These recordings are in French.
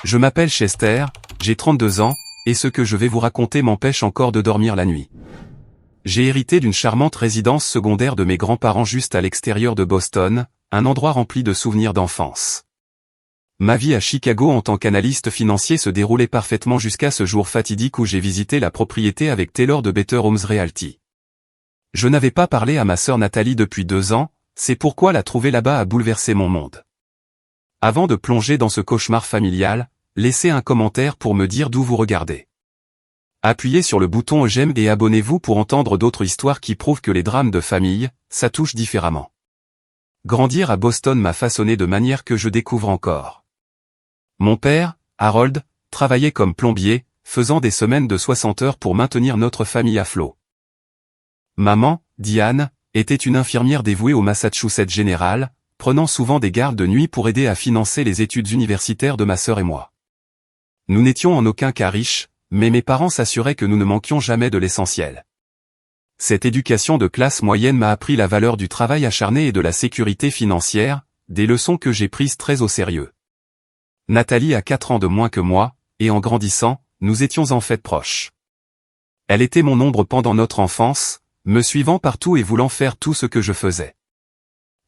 Je m'appelle Chester, j'ai 32 ans, et ce que je vais vous raconter m'empêche encore de dormir la nuit. J'ai hérité d'une charmante résidence secondaire de mes grands-parents juste à l'extérieur de Boston, un endroit rempli de souvenirs d'enfance. Ma vie à Chicago en tant qu'analyste financier se déroulait parfaitement jusqu'à ce jour fatidique où j'ai visité la propriété avec Taylor de Better Homes Realty. Je n'avais pas parlé à ma sœur Nathalie depuis 2 ans, c'est pourquoi la trouver là-bas a bouleversé mon monde. Avant de plonger dans ce cauchemar familial, laissez un commentaire pour me dire d'où vous regardez. Appuyez sur le bouton j'aime et abonnez-vous pour entendre d'autres histoires qui prouvent que les drames de famille, ça touche différemment. Grandir à Boston m'a façonné de manière que je découvre encore. Mon père, Harold, travaillait comme plombier, faisant des semaines de 60 heures pour maintenir notre famille à flot. Maman, Diane, était une infirmière dévouée au Massachusetts General, prenant souvent des gardes de nuit pour aider à financer les études universitaires de ma sœur et moi. Nous n'étions en aucun cas riches, mais mes parents s'assuraient que nous ne manquions jamais de l'essentiel. Cette éducation de classe moyenne m'a appris la valeur du travail acharné et de la sécurité financière, des leçons que j'ai prises très au sérieux. Nathalie a 4 ans de moins que moi, et en grandissant, nous étions en fait proches. Elle était mon ombre pendant notre enfance, me suivant partout et voulant faire tout ce que je faisais.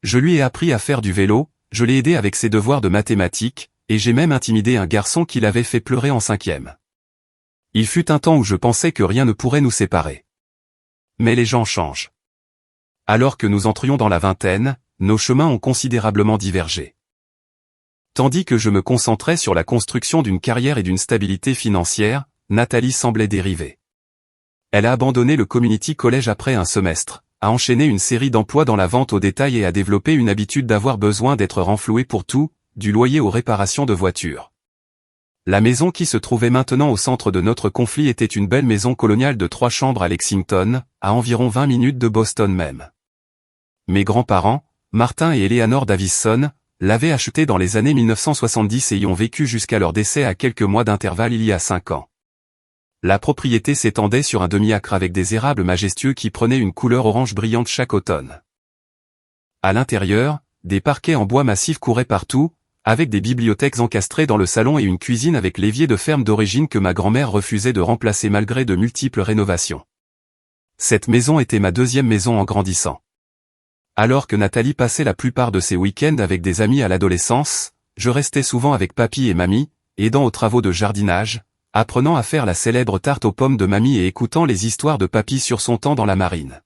Je lui ai appris à faire du vélo, je l'ai aidé avec ses devoirs de mathématiques, et j'ai même intimidé un garçon qui l'avait fait pleurer en 5e. Il fut un temps où je pensais que rien ne pourrait nous séparer. Mais les gens changent. Alors que nous entrions dans la vingtaine, nos chemins ont considérablement divergé. Tandis que je me concentrais sur la construction d'une carrière et d'une stabilité financière, Nathalie semblait dériver. Elle a abandonné le community college après un semestre, a enchaîné une série d'emplois dans la vente au détail et a développé une habitude d'avoir besoin d'être renflouée pour tout, du loyer aux réparations de voitures. La maison qui se trouvait maintenant au centre de notre conflit était une belle maison coloniale de 3 chambres à Lexington, à environ 20 minutes de Boston même. Mes grands-parents, Martin et Eleanor Davison, l'avaient achetée dans les années 1970 et y ont vécu jusqu'à leur décès à quelques mois d'intervalle il y a 5 ans. La propriété s'étendait sur un demi-acre avec des érables majestueux qui prenaient une couleur orange brillante chaque automne. À l'intérieur, des parquets en bois massif couraient partout, avec des bibliothèques encastrées dans le salon et une cuisine avec l'évier de ferme d'origine que ma grand-mère refusait de remplacer malgré de multiples rénovations. Cette maison était ma 2e maison en grandissant. Alors que Nathalie passait la plupart de ses week-ends avec des amis à l'adolescence, je restais souvent avec papy et mamie, aidant aux travaux de jardinage, apprenant à faire la célèbre tarte aux pommes de mamie et écoutant les histoires de papy sur son temps dans la marine.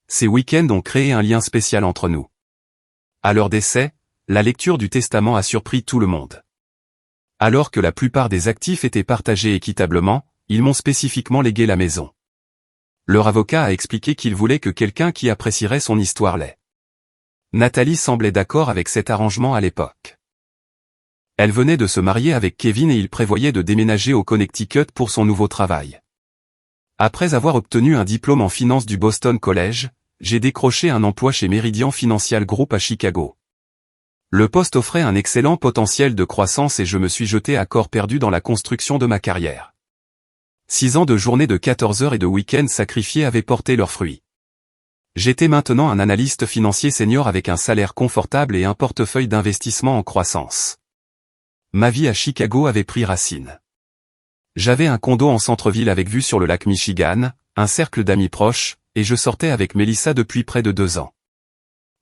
Ces week-ends ont créé un lien spécial entre nous. À leur décès, la lecture du testament a surpris tout le monde. Alors que la plupart des actifs étaient partagés équitablement, ils m'ont spécifiquement légué la maison. Leur avocat a expliqué qu'il voulait que quelqu'un qui apprécierait son histoire l'ait. Nathalie semblait d'accord avec cet arrangement à l'époque. Elle venait de se marier avec Kevin et il prévoyait de déménager au Connecticut pour son nouveau travail. Après avoir obtenu un diplôme en finance du Boston College, j'ai décroché un emploi chez Meridian Financial Group à Chicago. Le poste offrait un excellent potentiel de croissance et je me suis jeté à corps perdu dans la construction de ma carrière. 6 ans de journées de 14 heures et de week-ends sacrifiés avaient porté leurs fruits. J'étais maintenant un analyste financier senior avec un salaire confortable et un portefeuille d'investissement en croissance. Ma vie à Chicago avait pris racine. J'avais un condo en centre-ville avec vue sur le lac Michigan, un cercle d'amis proches, et je sortais avec Melissa depuis près de 2 ans.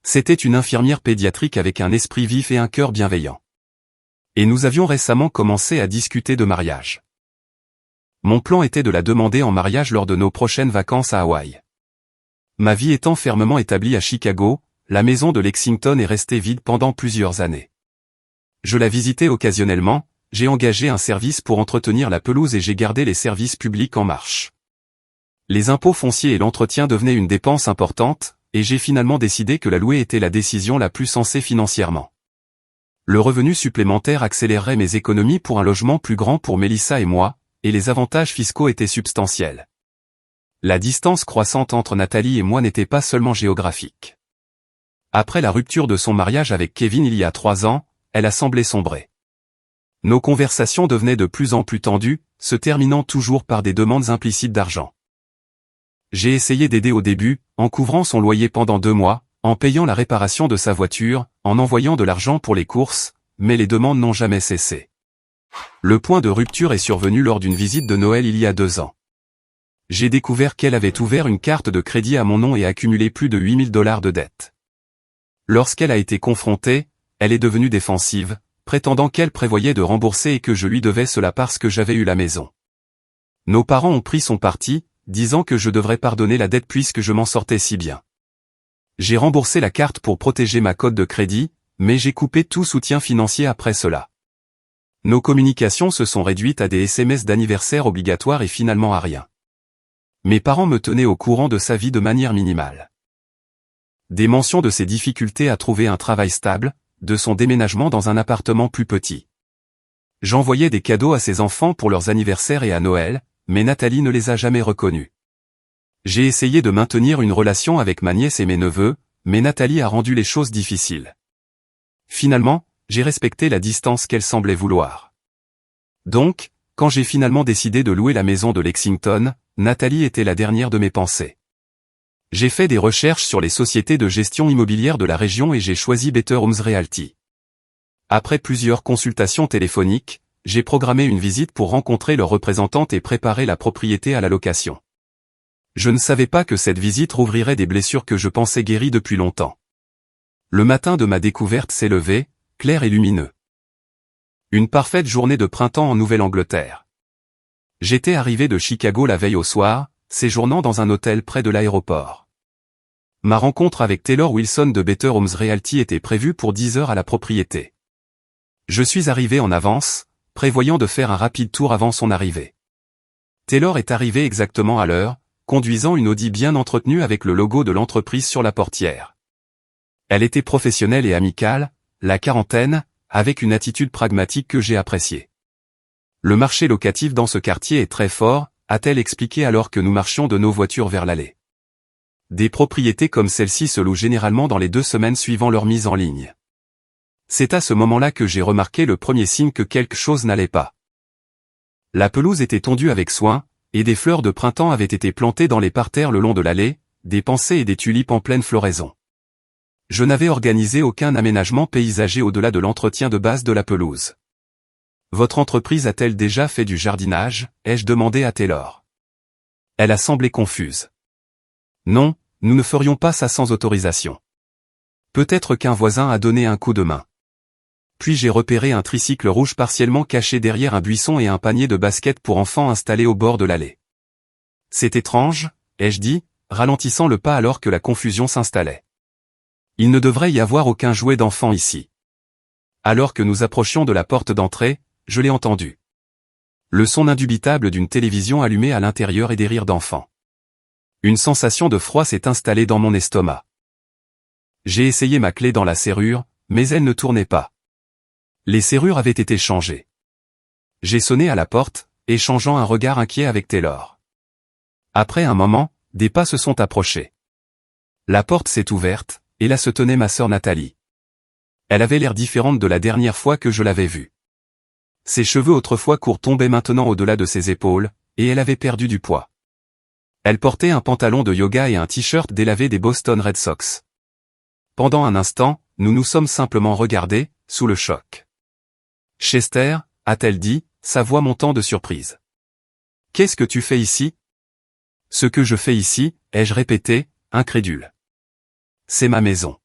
C'était une infirmière pédiatrique avec un esprit vif et un cœur bienveillant. Et nous avions récemment commencé à discuter de mariage. Mon plan était de la demander en mariage lors de nos prochaines vacances à Hawaï. Ma vie étant fermement établie à Chicago, la maison de Lexington est restée vide pendant plusieurs années. Je la visitais occasionnellement, j'ai engagé un service pour entretenir la pelouse et j'ai gardé les services publics en marche. Les impôts fonciers et l'entretien devenaient une dépense importante, et j'ai finalement décidé que la louer était la décision la plus sensée financièrement. Le revenu supplémentaire accélérerait mes économies pour un logement plus grand pour Melissa et moi, et les avantages fiscaux étaient substantiels. La distance croissante entre Nathalie et moi n'était pas seulement géographique. Après la rupture de son mariage avec Kevin il y a 3 ans, elle a semblé sombrer. Nos conversations devenaient de plus en plus tendues, se terminant toujours par des demandes implicites d'argent. J'ai essayé d'aider au début, en couvrant son loyer pendant 2 mois, en payant la réparation de sa voiture, en envoyant de l'argent pour les courses, mais les demandes n'ont jamais cessé. Le point de rupture est survenu lors d'une visite de Noël il y a 2 ans. J'ai découvert qu'elle avait ouvert une carte de crédit à mon nom et accumulé plus de $8 000 de dettes. Lorsqu'elle a été confrontée, elle est devenue défensive, prétendant qu'elle prévoyait de rembourser et que je lui devais cela parce que j'avais eu la maison. Nos parents ont pris son parti, disant que je devrais pardonner la dette puisque je m'en sortais si bien. J'ai remboursé la carte pour protéger ma cote de crédit, mais j'ai coupé tout soutien financier après cela. Nos communications se sont réduites à des SMS d'anniversaire obligatoires et finalement à rien. Mes parents me tenaient au courant de sa vie de manière minimale. Des mentions de ses difficultés à trouver un travail stable, de son déménagement dans un appartement plus petit. J'envoyais des cadeaux à ses enfants pour leurs anniversaires et à Noël, mais Nathalie ne les a jamais reconnus. J'ai essayé de maintenir une relation avec ma nièce et mes neveux, mais Nathalie a rendu les choses difficiles. Finalement, j'ai respecté la distance qu'elle semblait vouloir. Donc, quand j'ai finalement décidé de louer la maison de Lexington, Nathalie était la dernière de mes pensées. J'ai fait des recherches sur les sociétés de gestion immobilière de la région et j'ai choisi Better Homes Realty. Après plusieurs consultations téléphoniques, j'ai programmé une visite pour rencontrer leur représentante et préparer la propriété à la location. Je ne savais pas que cette visite rouvrirait des blessures que je pensais guéries depuis longtemps. Le matin de ma découverte s'est levé, clair et lumineux. Une parfaite journée de printemps en Nouvelle-Angleterre. J'étais arrivé de Chicago la veille au soir, séjournant dans un hôtel près de l'aéroport. Ma rencontre avec Taylor Wilson de Better Homes Realty était prévue pour 10 heures à la propriété. Je suis arrivé en avance, prévoyant de faire un rapide tour avant son arrivée. Taylor est arrivé exactement à l'heure, conduisant une Audi bien entretenue avec le logo de l'entreprise sur la portière. Elle était professionnelle et amicale, la quarantaine, avec une attitude pragmatique que j'ai appréciée. Le marché locatif dans ce quartier est très fort, a-t-elle expliqué alors que nous marchions de nos voitures vers l'allée. Des propriétés comme celle-ci se louent généralement dans les 2 semaines suivant leur mise en ligne. C'est à ce moment-là que j'ai remarqué le premier signe que quelque chose n'allait pas. La pelouse était tondue avec soin, et des fleurs de printemps avaient été plantées dans les parterres le long de l'allée, des pensées et des tulipes en pleine floraison. Je n'avais organisé aucun aménagement paysager au-delà de l'entretien de base de la pelouse. Votre entreprise a-t-elle déjà fait du jardinage, ai-je demandé à Taylor. Elle a semblé confuse. Non, nous ne ferions pas ça sans autorisation. Peut-être qu'un voisin a donné un coup de main. Puis j'ai repéré un tricycle rouge partiellement caché derrière un buisson et un panier de basket pour enfants installé au bord de l'allée. C'est étrange, ai-je dit, ralentissant le pas alors que la confusion s'installait. Il ne devrait y avoir aucun jouet d'enfant ici. Alors que nous approchions de la porte d'entrée, je l'ai entendu. Le son indubitable d'une télévision allumée à l'intérieur et des rires d'enfants. Une sensation de froid s'est installée dans mon estomac. J'ai essayé ma clé dans la serrure, mais elle ne tournait pas. Les serrures avaient été changées. J'ai sonné à la porte, échangeant un regard inquiet avec Taylor. Après un moment, des pas se sont approchés. La porte s'est ouverte, et là se tenait ma sœur Nathalie. Elle avait l'air différente de la dernière fois que je l'avais vue. Ses cheveux autrefois courts tombaient maintenant au-delà de ses épaules, et elle avait perdu du poids. Elle portait un pantalon de yoga et un t-shirt délavé des Boston Red Sox. Pendant un instant, nous nous sommes simplement regardés, sous le choc. « Chester » a-t-elle dit, sa voix montant de surprise. « Qu'est-ce que tu fais ici ?»« Ce que je fais ici, ai-je répété, incrédule. C'est ma maison. »«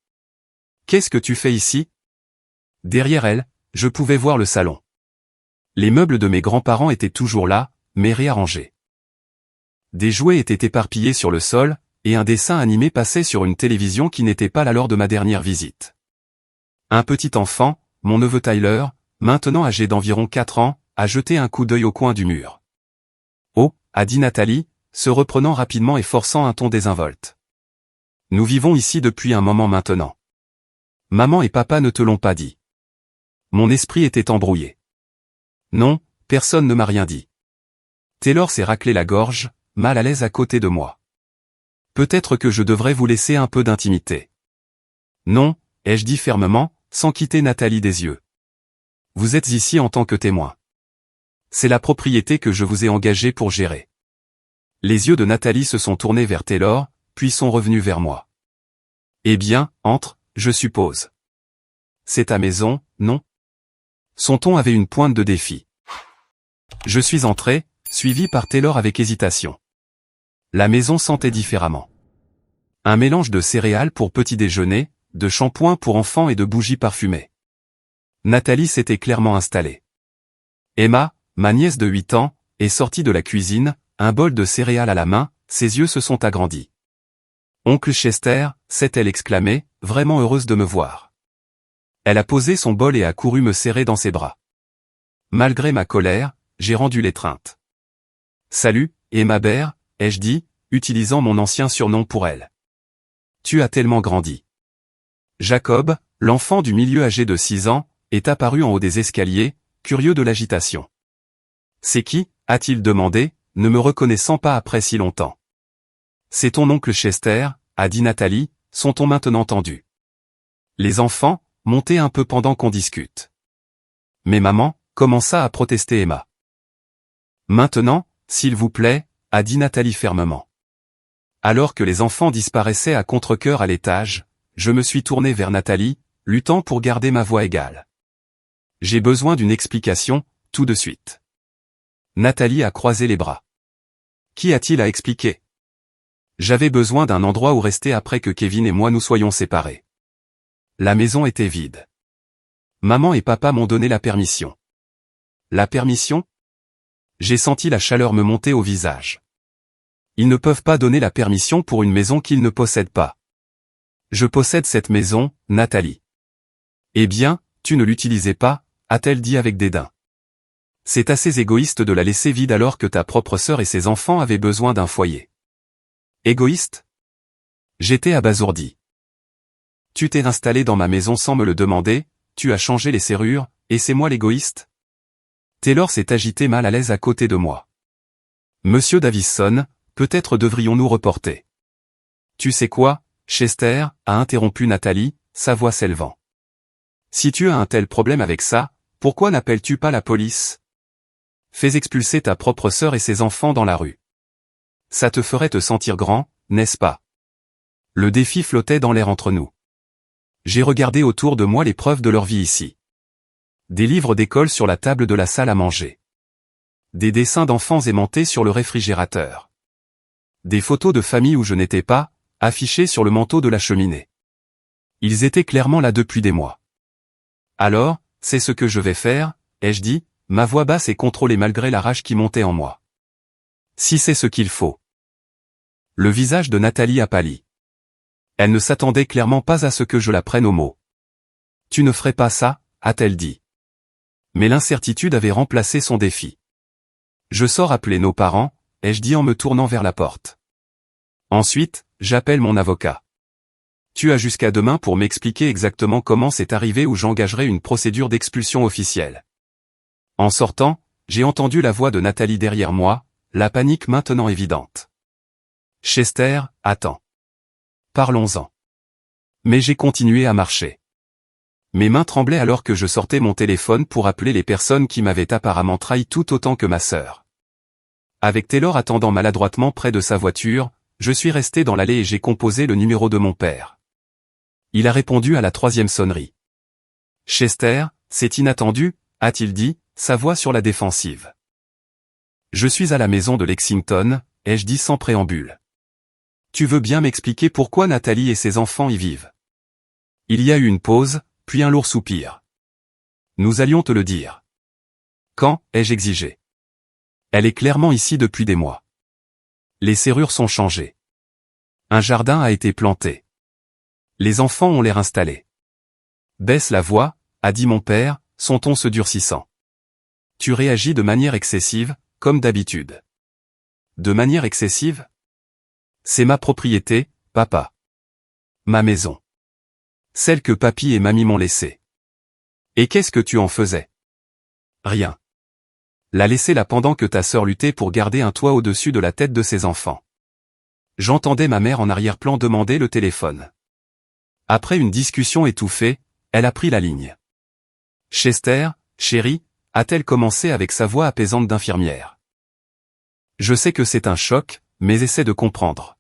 Qu'est-ce que tu fais ici ?» Derrière elle, je pouvais voir le salon. Les meubles de mes grands-parents étaient toujours là, mais réarrangés. Des jouets étaient éparpillés sur le sol, et un dessin animé passait sur une télévision qui n'était pas là lors de ma dernière visite. Un petit enfant, mon neveu Tyler, maintenant âgé d'environ 4 ans, a jeté un coup d'œil au coin du mur. « Oh » a dit Nathalie, se reprenant rapidement et forçant un ton désinvolte. « Nous vivons ici depuis un moment maintenant. Maman et papa ne te l'ont pas dit. » Mon esprit était embrouillé. Non, personne ne m'a rien dit. Taylor s'est raclé la gorge, mal à l'aise à côté de moi. Peut-être que je devrais vous laisser un peu d'intimité. Non, ai-je dit fermement, sans quitter Nathalie des yeux. Vous êtes ici en tant que témoin. C'est la propriété que je vous ai engagée pour gérer. Les yeux de Nathalie se sont tournés vers Taylor, puis sont revenus vers moi. Eh bien, entre, je suppose. C'est ta maison, non ? Son ton avait une pointe de défi. Je suis entré, suivi par Taylor avec hésitation. La maison sentait différemment. Un mélange de céréales pour petit déjeuner, de shampoing pour enfants et de bougies parfumées. Nathalie s'était clairement installée. Emma, ma nièce de 8 ans, est sortie de la cuisine, un bol de céréales à la main, ses yeux se sont agrandis. « Oncle Chester » s'est-elle exclamée, vraiment heureuse de me voir. Elle a posé son bol et a couru me serrer dans ses bras. Malgré ma colère, j'ai rendu l'étreinte. « Salut, Emma Bear » ai-je dit, utilisant mon ancien surnom pour elle. « Tu as tellement grandi. » Jacob, l'enfant du milieu âgé de 6 ans, est apparu en haut des escaliers, curieux de l'agitation. « C'est qui » a-t-il demandé, ne me reconnaissant pas après si longtemps. « C'est ton oncle Chester » a dit Nathalie, son ton maintenant tendu. Les enfants, montez un peu pendant qu'on discute. Mais maman, commença à protester Emma. Maintenant, s'il vous plaît, a dit Nathalie fermement. Alors que les enfants disparaissaient à contre-cœur à l'étage, je me suis tourné vers Nathalie, luttant pour garder ma voix égale. J'ai besoin d'une explication, tout de suite. Nathalie a croisé les bras. Qu'y a-t-il à expliquer? J'avais besoin d'un endroit où rester après que Kevin et moi nous soyons séparés. La maison était vide. Maman et papa m'ont donné la permission. La permission? J'ai senti la chaleur me monter au visage. Ils ne peuvent pas donner la permission pour une maison qu'ils ne possèdent pas. Je possède cette maison, Nathalie. Eh bien, tu ne l'utilisais pas, a-t-elle dit avec dédain. C'est assez égoïste de la laisser vide alors que ta propre sœur et ses enfants avaient besoin d'un foyer. Égoïste? J'étais abasourdi. Tu t'es installé dans ma maison sans me le demander, tu as changé les serrures, et c'est moi l'égoïste? Taylor s'est agité mal à l'aise à côté de moi. Monsieur Davison, peut-être devrions-nous reporter. Tu sais quoi, Chester, a interrompu Nathalie, sa voix s'élevant. Si tu as un tel problème avec ça, pourquoi n'appelles-tu pas la police? Fais expulser ta propre sœur et ses enfants dans la rue. Ça te ferait te sentir grand, n'est-ce pas? Le défi flottait dans l'air entre nous. J'ai regardé autour de moi les preuves de leur vie ici. Des livres d'école sur la table de la salle à manger. Des dessins d'enfants aimantés sur le réfrigérateur. Des photos de famille où je n'étais pas, affichées sur le manteau de la cheminée. Ils étaient clairement là depuis des mois. Alors, c'est ce que je vais faire, ai-je dit, ma voix basse et contrôlée malgré la rage qui montait en moi. Si c'est ce qu'il faut. Le visage de Nathalie a pâli. Elle ne s'attendait clairement pas à ce que je la prenne au mot. Tu ne ferais pas ça, a-t-elle dit. Mais l'incertitude avait remplacé son défi. Je sors appeler nos parents, ai-je dit en me tournant vers la porte. Ensuite, j'appelle mon avocat. Tu as jusqu'à demain pour m'expliquer exactement comment c'est arrivé ou j'engagerai une procédure d'expulsion officielle. En sortant, j'ai entendu la voix de Nathalie derrière moi, la panique maintenant évidente. Chester, attends. Parlons-en. Mais j'ai continué à marcher. Mes mains tremblaient alors que je sortais mon téléphone pour appeler les personnes qui m'avaient apparemment trahi tout autant que ma sœur. Avec Taylor attendant maladroitement près de sa voiture, je suis resté dans l'allée et j'ai composé le numéro de mon père. Il a répondu à la 3e sonnerie. Chester, c'est inattendu, a-t-il dit, sa voix sur la défensive. Je suis à la maison de Lexington, ai-je dit sans préambule. Tu veux bien m'expliquer pourquoi Nathalie et ses enfants y vivent? Il y a eu une pause, puis un lourd soupir. Nous allions te le dire. Quand, ai-je exigé? Elle est clairement ici depuis des mois. Les serrures sont changées. Un jardin a été planté. Les enfants ont l'air installés. Baisse la voix, a dit mon père, son ton se durcissant. Tu réagis de manière excessive, comme d'habitude. De manière excessive? C'est ma propriété, papa. Ma maison. Celle que papy et mamie m'ont laissée. Et qu'est-ce que tu en faisais? Rien. La laisser là pendant que ta sœur luttait pour garder un toit au-dessus de la tête de ses enfants. J'entendais ma mère en arrière-plan demander le téléphone. Après une discussion étouffée, elle a pris la ligne. Chester, chérie, a-t-elle commencé avec sa voix apaisante d'infirmière. Je sais que c'est un choc, mais essaie de comprendre.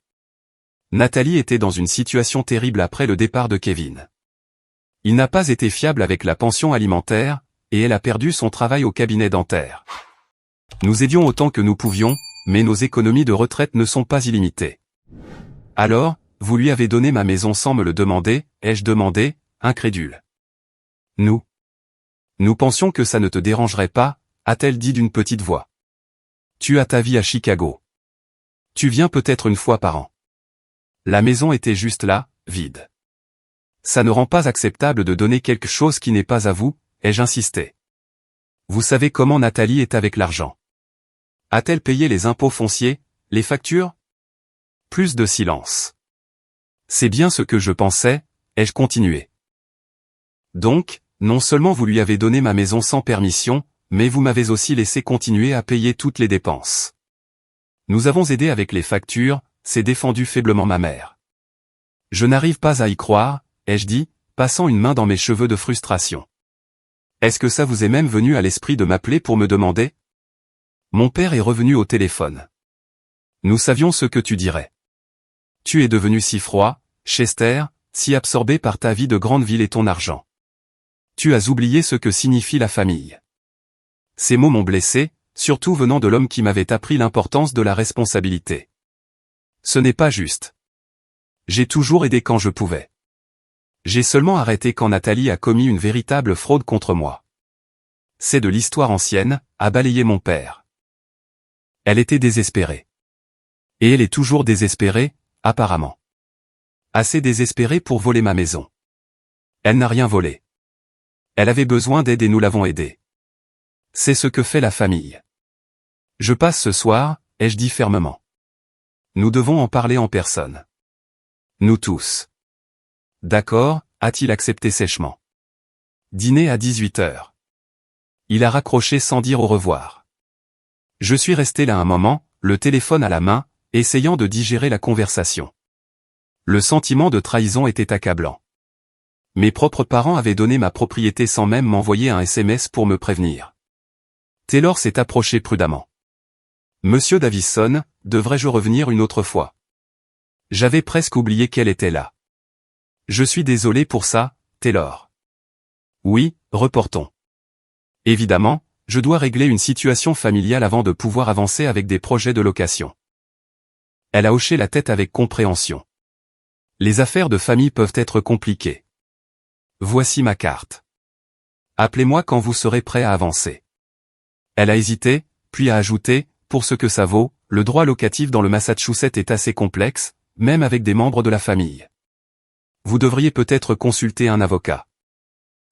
Nathalie était dans une situation terrible après le départ de Kevin. Il n'a pas été fiable avec la pension alimentaire, et elle a perdu son travail au cabinet dentaire. Nous aidions autant que nous pouvions, mais nos économies de retraite ne sont pas illimitées. Alors, vous lui avez donné ma maison sans me le demander, ai-je demandé, incrédule. Nous pensions que ça ne te dérangerait pas, a-t-elle dit d'une petite voix. Tu as ta vie à Chicago. Tu viens peut-être une fois par an. La maison était juste là, vide. Ça ne rend pas acceptable de donner quelque chose qui n'est pas à vous, ai-je insisté. Vous savez comment Nathalie est avec l'argent. A-t-elle payé les impôts fonciers, les factures? Plus de silence. C'est bien ce que je pensais, ai-je continué. Donc, non seulement vous lui avez donné ma maison sans permission, mais vous m'avez aussi laissé continuer à payer toutes les dépenses. Nous avons aidé avec les factures, s'est défendu faiblement ma mère. Je n'arrive pas à y croire, ai-je dit, passant une main dans mes cheveux de frustration. Est-ce que ça vous est même venu à l'esprit de m'appeler pour me demander? Mon père est revenu au téléphone. Nous savions ce que tu dirais. Tu es devenu si froid, Chester, si absorbé par ta vie de grande ville et ton argent. Tu as oublié ce que signifie la famille. Ces mots m'ont blessé, surtout venant de l'homme qui m'avait appris l'importance de la responsabilité. Ce n'est pas juste. J'ai toujours aidé quand je pouvais. J'ai seulement arrêté quand Nathalie a commis une véritable fraude contre moi. C'est de l'histoire ancienne, a balayé mon père. Elle était désespérée. Et elle est toujours désespérée, apparemment. Assez désespérée pour voler ma maison. Elle n'a rien volé. Elle avait besoin d'aide et nous l'avons aidée. C'est ce que fait la famille. Je passe ce soir, ai-je dit fermement. Nous devons en parler en personne. Nous tous. D'accord, a-t-il accepté sèchement. Dîner à 18h. Il a raccroché sans dire au revoir. Je suis resté là un moment, le téléphone à la main, essayant de digérer la conversation. Le sentiment de trahison était accablant. Mes propres parents avaient donné ma propriété sans même m'envoyer un SMS pour me prévenir. Taylor s'est approché prudemment. Monsieur Davison, devrais-je revenir une autre fois? J'avais presque oublié qu'elle était là. Je suis désolé pour ça, Taylor. Oui, reportons. Évidemment, je dois régler une situation familiale avant de pouvoir avancer avec des projets de location. Elle a hoché la tête avec compréhension. Les affaires de famille peuvent être compliquées. Voici ma carte. Appelez-moi quand vous serez prêt à avancer. Elle a hésité, puis a ajouté, pour ce que ça vaut, le droit locatif dans le Massachusetts est assez complexe, même avec des membres de la famille. Vous devriez peut-être consulter un avocat.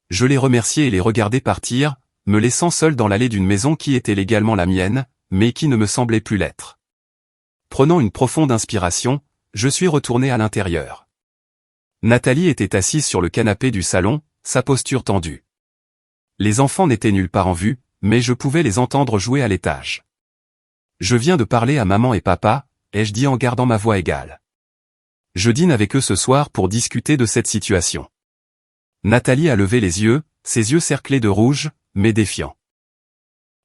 Je les remerciai et les regardai partir, me laissant seul dans l'allée d'une maison qui était légalement la mienne, mais qui ne me semblait plus l'être. Prenant une profonde inspiration, je suis retourné à l'intérieur. Nathalie était assise sur le canapé du salon, sa posture tendue. Les enfants n'étaient nulle part en vue, mais je pouvais les entendre jouer à l'étage. Je viens de parler à maman et papa, ai-je dit en gardant ma voix égale. Je dîne avec eux ce soir pour discuter de cette situation. Nathalie a levé les yeux, ses yeux cerclés de rouge, mais défiants.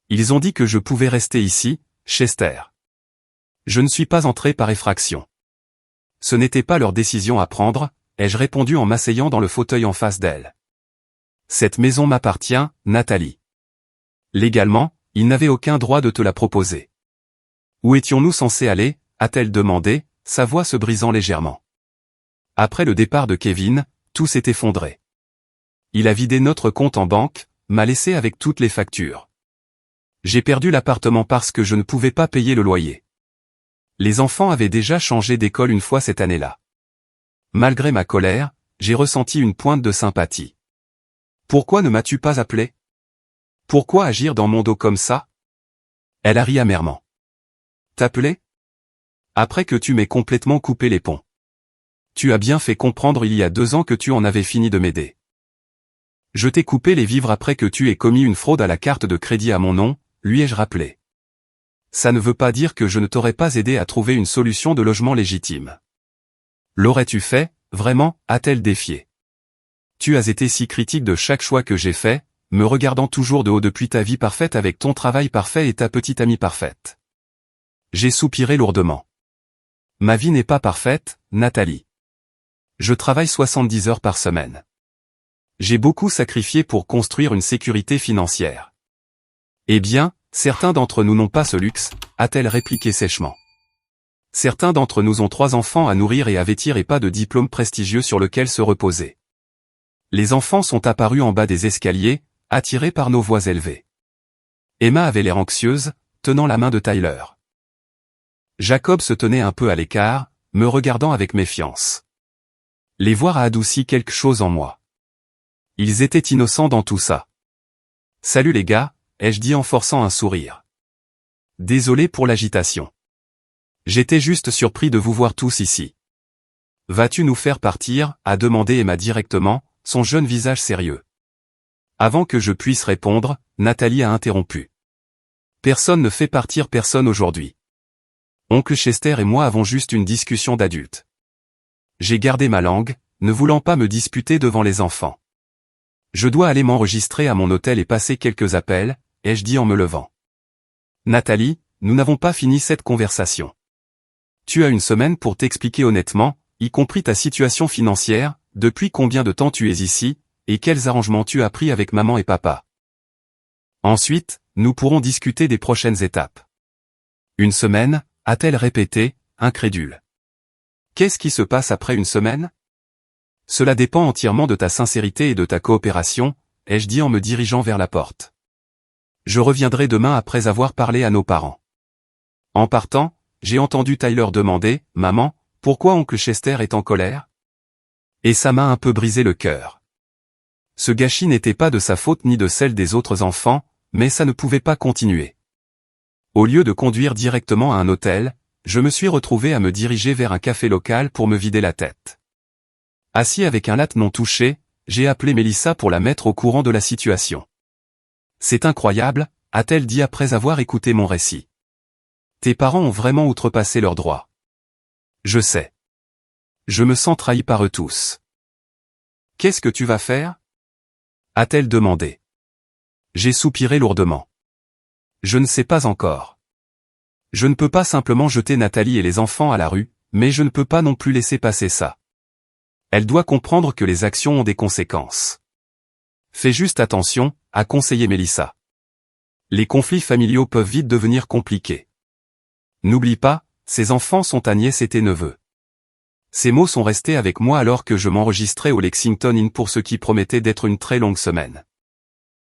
Ils ont dit que je pouvais rester ici, Chester. Je ne suis pas entré par effraction. Ce n'était pas leur décision à prendre, ai-je répondu en m'asseyant dans le fauteuil en face d'elle. Cette maison m'appartient, Nathalie. Légalement, ils n'avaient aucun droit de te la proposer. Où étions-nous censés aller, a-t-elle demandé, sa voix se brisant légèrement. Après le départ de Kevin, tout s'est effondré. Il a vidé notre compte en banque, m'a laissé avec toutes les factures. J'ai perdu l'appartement parce que je ne pouvais pas payer le loyer. Les enfants avaient déjà changé d'école une fois cette année-là. Malgré ma colère, j'ai ressenti une pointe de sympathie. Pourquoi ne m'as-tu pas appelé? Pourquoi agir dans mon dos comme ça? Elle a ri amèrement. T'appeler? Après que tu m'aies complètement coupé les ponts. Tu as bien fait comprendre il y a 2 ans que tu en avais fini de m'aider. Je t'ai coupé les vivres après que tu aies commis une fraude à la carte de crédit à mon nom, lui ai-je rappelé. Ça ne veut pas dire que je ne t'aurais pas aidé à trouver une solution de logement légitime. L'aurais-tu fait, vraiment, a-t-elle défié. Tu as été si critique de chaque choix que j'ai fait, me regardant toujours de haut depuis ta vie parfaite avec ton travail parfait et ta petite amie parfaite. J'ai soupiré lourdement. Ma vie n'est pas parfaite, Nathalie. Je travaille 70 heures par semaine. J'ai beaucoup sacrifié pour construire une sécurité financière. Eh bien, Certains d'entre nous n'ont pas ce luxe, a-t-elle répliqué sèchement. Certains d'entre nous ont 3 enfants à nourrir et à vêtir et pas de diplôme prestigieux sur lequel se reposer. Les enfants sont apparus en bas des escaliers, attirés par nos voix élevées. Emma avait l'air anxieuse, tenant la main de Tyler. Jacob se tenait un peu à l'écart, me regardant avec méfiance. Les voir a adouci quelque chose en moi. Ils étaient innocents dans tout ça. Salut les gars, ai-je dit en forçant un sourire. Désolé pour l'agitation. J'étais juste surpris de vous voir tous ici. Vas-tu nous faire partir, a demandé Emma directement, son jeune visage sérieux. Avant que je puisse répondre, Nathalie a interrompu. Personne ne fait partir personne aujourd'hui. Oncle Chester et moi avons juste une discussion d'adultes. J'ai gardé ma langue, ne voulant pas me disputer devant les enfants. Je dois aller m'enregistrer à mon hôtel et passer quelques appels, ai-je dit en me levant. Nathalie, nous n'avons pas fini cette conversation. Tu as une semaine pour t'expliquer honnêtement, y compris ta situation financière, depuis combien de temps tu es ici, et quels arrangements tu as pris avec maman et papa. Ensuite, nous pourrons discuter des prochaines étapes. Une semaine, a-t-elle répété, incrédule. Qu'est-ce qui se passe après une semaine? Cela dépend entièrement de ta sincérité et de ta coopération, ai-je dit en me dirigeant vers la porte. Je reviendrai demain après avoir parlé à nos parents. En partant, j'ai entendu Tyler demander, « Maman, pourquoi oncle Chester est en colère ?» Et ça m'a un peu brisé le cœur. Ce gâchis n'était pas de sa faute ni de celle des autres enfants, mais ça ne pouvait pas continuer. Au lieu de conduire directement à un hôtel, je me suis retrouvé à me diriger vers un café local pour me vider la tête. Assis avec un latte non touché, j'ai appelé Mélissa pour la mettre au courant de la situation. C'est incroyable, a-t-elle dit après avoir écouté mon récit. Tes parents ont vraiment outrepassé leurs droits. Je sais. Je me sens trahi par eux tous. Qu'est-ce que tu vas faire? A-t-elle demandé. J'ai soupiré lourdement. Je ne sais pas encore. Je ne peux pas simplement jeter Nathalie et les enfants à la rue, mais je ne peux pas non plus laisser passer ça. Elle doit comprendre que les actions ont des conséquences. Fais juste attention, a conseillé Mélissa. Les conflits familiaux peuvent vite devenir compliqués. N'oublie pas, ces enfants sont ta nièce et tes neveux. Ces mots sont restés avec moi alors que je m'enregistrais au Lexington Inn pour ce qui promettait d'être une très longue semaine.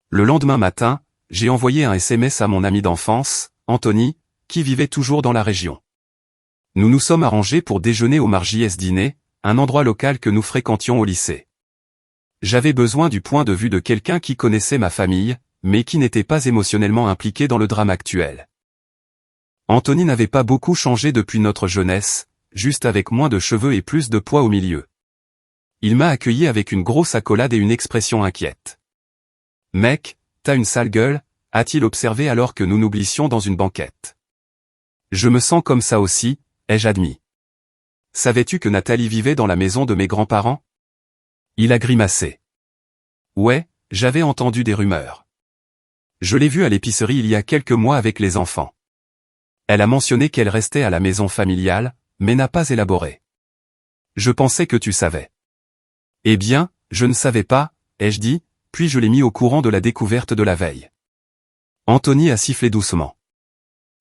Le lendemain matin, j'ai envoyé un SMS à mon ami d'enfance, Anthony, qui vivait toujours dans la région. Nous nous sommes arrangés pour déjeuner au Margies Dîner, un endroit local que nous fréquentions au lycée. J'avais besoin du point de vue de quelqu'un qui connaissait ma famille, mais qui n'était pas émotionnellement impliqué dans le drame actuel. Anthony n'avait pas beaucoup changé depuis notre jeunesse, juste avec moins de cheveux et plus de poids au milieu. Il m'a accueilli avec une grosse accolade et une expression inquiète. « Mec, t'as une sale gueule », a-t-il observé alors que nous nous glissions dans une banquette. « Je me sens comme ça aussi », ai-je admis. « Savais-tu que Nathalie vivait dans la maison de mes grands-parents ?» Il a grimacé. « Ouais, j'avais entendu des rumeurs. Je l'ai vue à l'épicerie il y a quelques mois avec les enfants. Elle a mentionné qu'elle restait à la maison familiale, mais n'a pas élaboré. Je pensais que tu savais. » Eh bien, je ne savais pas, ai-je dit, puis je l'ai mis au courant de la découverte de la veille. Anthony a sifflé doucement.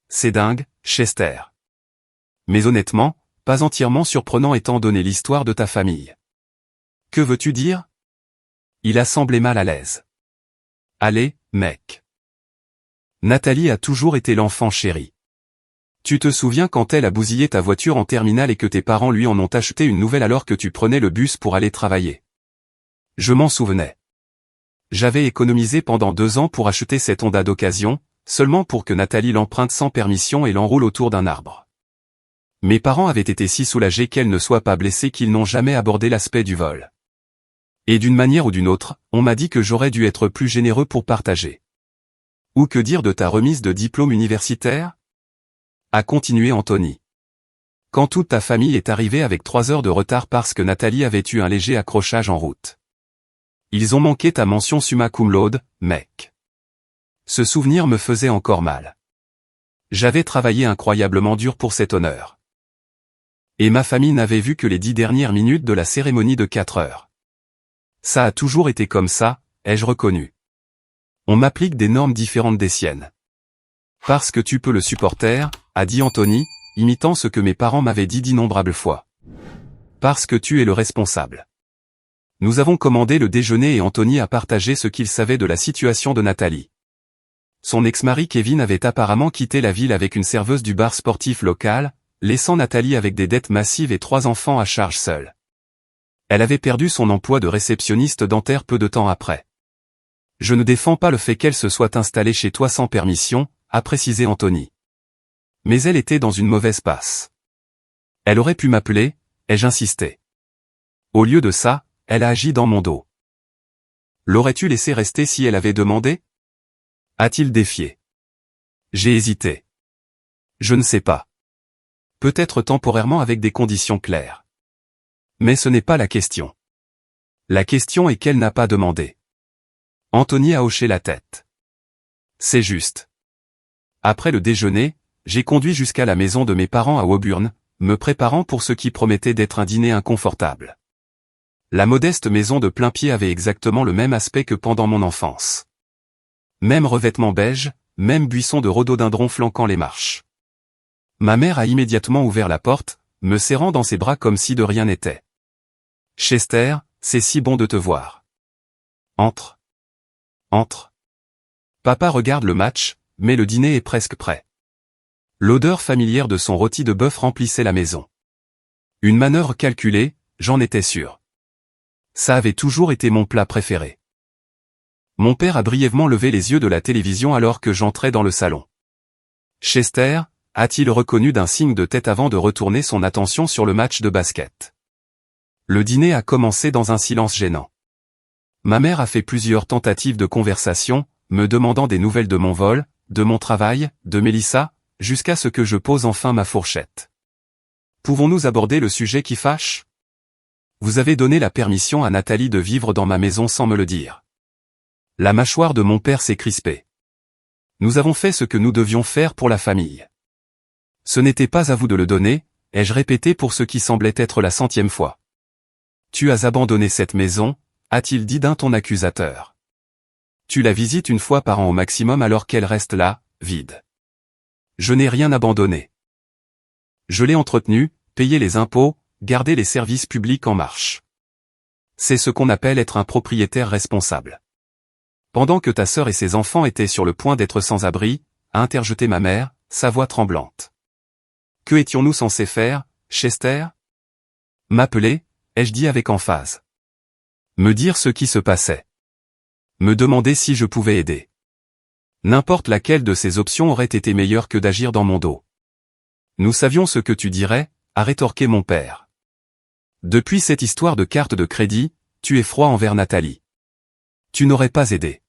C'est dingue, Chester. Mais honnêtement, pas entièrement surprenant étant donné l'histoire de ta famille. Que veux-tu dire? Il a semblé mal à l'aise. Allez, mec. Nathalie a toujours été l'enfant chéri. Tu te souviens quand elle a bousillé ta voiture en terminale et que tes parents lui en ont acheté une nouvelle alors que tu prenais le bus pour aller travailler? Je m'en souvenais. J'avais économisé pendant 2 ans pour acheter cette Honda d'occasion, seulement pour que Nathalie l'emprunte sans permission et l'enroule autour d'un arbre. Mes parents avaient été si soulagés qu'elle ne soit pas blessée qu'ils n'ont jamais abordé l'aspect du vol. Et d'une manière ou d'une autre, on m'a dit que j'aurais dû être plus généreux pour partager. Ou que dire de ta remise de diplôme universitaire? A continué Anthony. Quand toute ta famille est arrivée avec 3 heures de retard parce que Nathalie avait eu un léger accrochage en route. Ils ont manqué ta mention summa cum laude, mec. Ce souvenir me faisait encore mal. J'avais travaillé incroyablement dur pour cet honneur. Et ma famille n'avait vu que les 10 dernières minutes de la cérémonie de 4 heures. Ça a toujours été comme ça, ai-je reconnu. On m'applique des normes différentes des siennes. Parce que tu peux le supporter, a dit Anthony, imitant ce que mes parents m'avaient dit d'innombrables fois. Parce que tu es le responsable. Nous avons commandé le déjeuner et Anthony a partagé ce qu'il savait de la situation de Nathalie. Son ex-mari Kevin avait apparemment quitté la ville avec une serveuse du bar sportif local, laissant Nathalie avec des dettes massives et 3 enfants à charge seule. Elle avait perdu son emploi de réceptionniste dentaire peu de temps après. Je ne défends pas le fait qu'elle se soit installée chez toi sans permission, a précisé Anthony. Mais elle était dans une mauvaise passe. Elle aurait pu m'appeler, ai-je insisté. Au lieu de ça, elle a agi dans mon dos. L'aurais-tu laissé rester si elle avait demandé? A-t-il défié? J'ai hésité. Je ne sais pas. Peut-être temporairement avec des conditions claires. Mais ce n'est pas la question. La question est qu'elle n'a pas demandé. Anthony a hoché la tête. C'est juste. Après le déjeuner, j'ai conduit jusqu'à la maison de mes parents à Woburn, me préparant pour ce qui promettait d'être un dîner inconfortable. La modeste maison de plain-pied avait exactement le même aspect que pendant mon enfance. Même revêtement beige, même buisson de rhododendron flanquant les marches. Ma mère a immédiatement ouvert la porte, me serrant dans ses bras comme si de rien n'était. « Chester, c'est si bon de te voir. Entre. Entre. » Papa regarde le match, mais le dîner est presque prêt. L'odeur familière de son rôti de bœuf remplissait la maison. Une manœuvre calculée, j'en étais sûr. Ça avait toujours été mon plat préféré. Mon père a brièvement levé les yeux de la télévision alors que j'entrais dans le salon. Chester, a-t-il reconnu d'un signe de tête avant de retourner son attention sur le match de basket. Le dîner a commencé dans un silence gênant. Ma mère a fait plusieurs tentatives de conversation, me demandant des nouvelles de mon vol, de mon travail, de Mélissa, jusqu'à ce que je pose enfin ma fourchette. Pouvons-nous aborder le sujet qui fâche? Vous avez donné la permission à Nathalie de vivre dans ma maison sans me le dire. La mâchoire de mon père s'est crispée. Nous avons fait ce que nous devions faire pour la famille. Ce n'était pas à vous de le donner, ai-je répété pour ce qui semblait être la 100e fois. Tu as abandonné cette maison, a-t-il dit d'un ton accusateur. Tu la visites une fois par an au maximum alors qu'elle reste là, vide. Je n'ai rien abandonné. Je l'ai entretenue, payé les impôts, gardé les services publics en marche. C'est ce qu'on appelle être un propriétaire responsable. Pendant que ta sœur et ses enfants étaient sur le point d'être sans abri, a interjeté ma mère, sa voix tremblante. Que étions-nous censés faire, Chester? M'appeler, ai-je dit avec emphase. Me dire ce qui se passait. Me demander si je pouvais aider. N'importe laquelle de ces options aurait été meilleure que d'agir dans mon dos. Nous savions ce que tu dirais, a rétorqué mon père. Depuis cette histoire de carte de crédit, tu es froid envers Nathalie. Tu n'aurais pas aidé.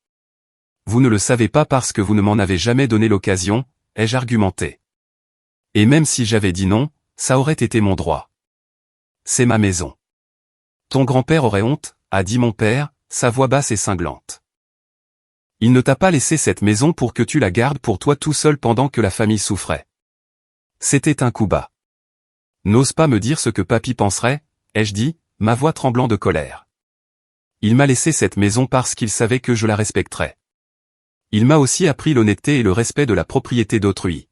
Vous ne le savez pas parce que vous ne m'en avez jamais donné l'occasion, ai-je argumenté. Et même si j'avais dit non, ça aurait été mon droit. C'est ma maison. Ton grand-père aurait honte, a dit mon père, sa voix basse et cinglante. Il ne t'a pas laissé cette maison pour que tu la gardes pour toi tout seul pendant que la famille souffrait. C'était un coup bas. N'ose pas me dire ce que papy penserait, ai-je dit, ma voix tremblant de colère. Il m'a laissé cette maison parce qu'il savait que je la respecterais. Il m'a aussi appris l'honnêteté et le respect de la propriété d'autrui.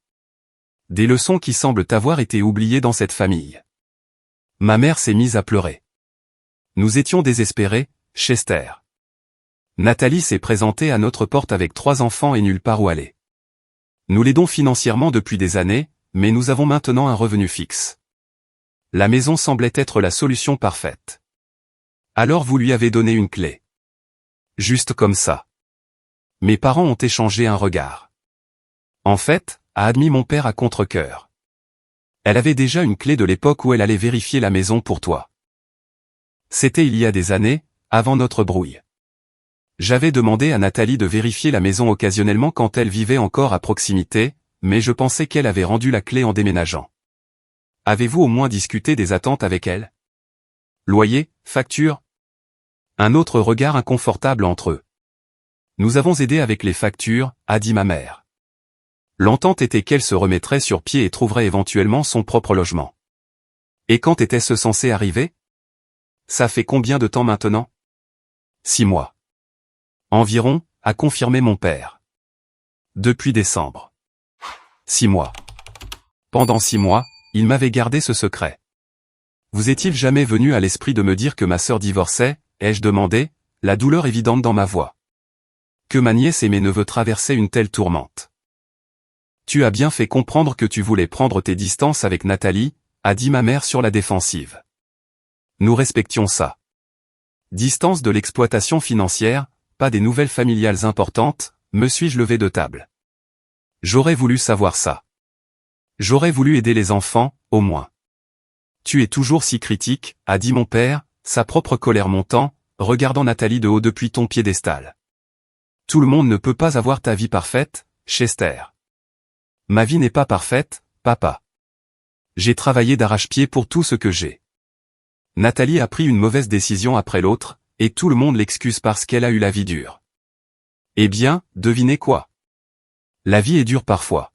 Des leçons qui semblent avoir été oubliées dans cette famille. Ma mère s'est mise à pleurer. Nous étions désespérés, Chester. Nathalie s'est présentée à notre porte avec 3 enfants et nulle part où aller. Nous l'aidons financièrement depuis des années, mais nous avons maintenant un revenu fixe. La maison semblait être la solution parfaite. Alors vous lui avez donné une clé. Juste comme ça. Mes parents ont échangé un regard. En fait, a admis mon père à contre-cœur. Elle avait déjà une clé de l'époque où elle allait vérifier la maison pour toi. C'était il y a des années, avant notre brouille. J'avais demandé à Nathalie de vérifier la maison occasionnellement quand elle vivait encore à proximité, mais je pensais qu'elle avait rendu la clé en déménageant. Avez-vous au moins discuté des attentes avec elle? Loyer, facture? Un autre regard inconfortable entre eux. Nous avons aidé avec les factures, a dit ma mère. L'entente était qu'elle se remettrait sur pied et trouverait éventuellement son propre logement. Et quand était-ce censé arriver? Ça fait combien de temps maintenant? 6 mois. Environ, a confirmé mon père. Depuis décembre. 6 mois. Pendant 6 mois, il m'avait gardé ce secret. Vous est-il jamais venu à l'esprit de me dire que ma sœur divorçait, ai-je demandé, la douleur évidente dans ma voix. Que ma nièce et mes neveux traversaient une telle tourmente. Tu as bien fait comprendre que tu voulais prendre tes distances avec Nathalie, a dit ma mère sur la défensive. Nous respections ça. Distance de l'exploitation financière, pas des nouvelles familiales importantes, me suis-je levé de table. J'aurais voulu savoir ça. J'aurais voulu aider les enfants, au moins. Tu es toujours si critique, a dit mon père, sa propre colère montant, regardant Nathalie de haut depuis ton piédestal. Tout le monde ne peut pas avoir ta vie parfaite, Chester. Ma vie n'est pas parfaite, papa. J'ai travaillé d'arrache-pied pour tout ce que j'ai. Nathalie a pris une mauvaise décision après l'autre, et tout le monde l'excuse parce qu'elle a eu la vie dure. Eh bien, devinez quoi? La vie est dure parfois.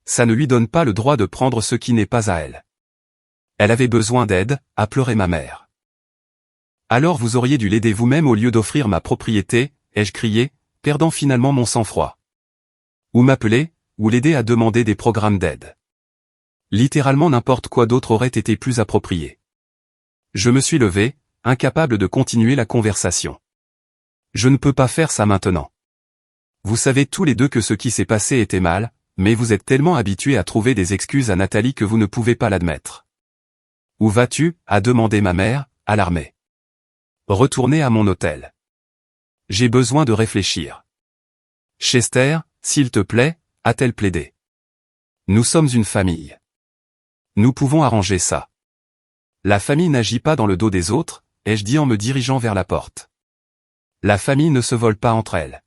Ça ne lui donne pas le droit de prendre ce qui n'est pas à elle. Elle avait besoin d'aide, a pleuré ma mère. Alors vous auriez dû l'aider vous-même au lieu d'offrir ma propriété, ai-je crié, perdant finalement mon sang-froid. Ou m'appeler, ou l'aider à demander des programmes d'aide. Littéralement n'importe quoi d'autre aurait été plus approprié. Je me suis levé, incapable de continuer la conversation. Je ne peux pas faire ça maintenant. Vous savez tous les deux que ce qui s'est passé était mal, mais vous êtes tellement habitués à trouver des excuses à Nathalie que vous ne pouvez pas l'admettre. Où vas-tu, a demandé ma mère, alarmée. Retourner à mon hôtel. J'ai besoin de réfléchir. Chester, s'il te plaît, a-t-elle plaidé. Nous sommes une famille. Nous pouvons arranger ça. La famille n'agit pas dans le dos des autres, ai-je dit en me dirigeant vers la porte. La famille ne se vole pas entre elles.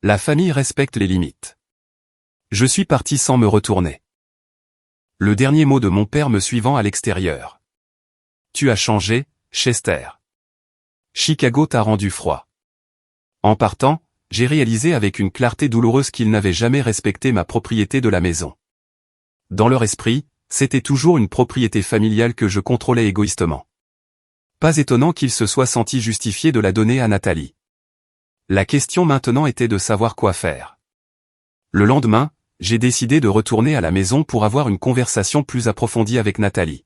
La famille respecte les limites. Je suis parti sans me retourner. Le dernier mot de mon père me suivant à l'extérieur. Tu as changé, Chester. Chicago t'a rendu froid. En partant, j'ai réalisé avec une clarté douloureuse qu'ils n'avaient jamais respecté ma propriété de la maison. Dans leur esprit, c'était toujours une propriété familiale que je contrôlais égoïstement. Pas étonnant qu'ils se soient sentis justifiés de la donner à Nathalie. La question maintenant était de savoir quoi faire. Le lendemain, j'ai décidé de retourner à la maison pour avoir une conversation plus approfondie avec Nathalie.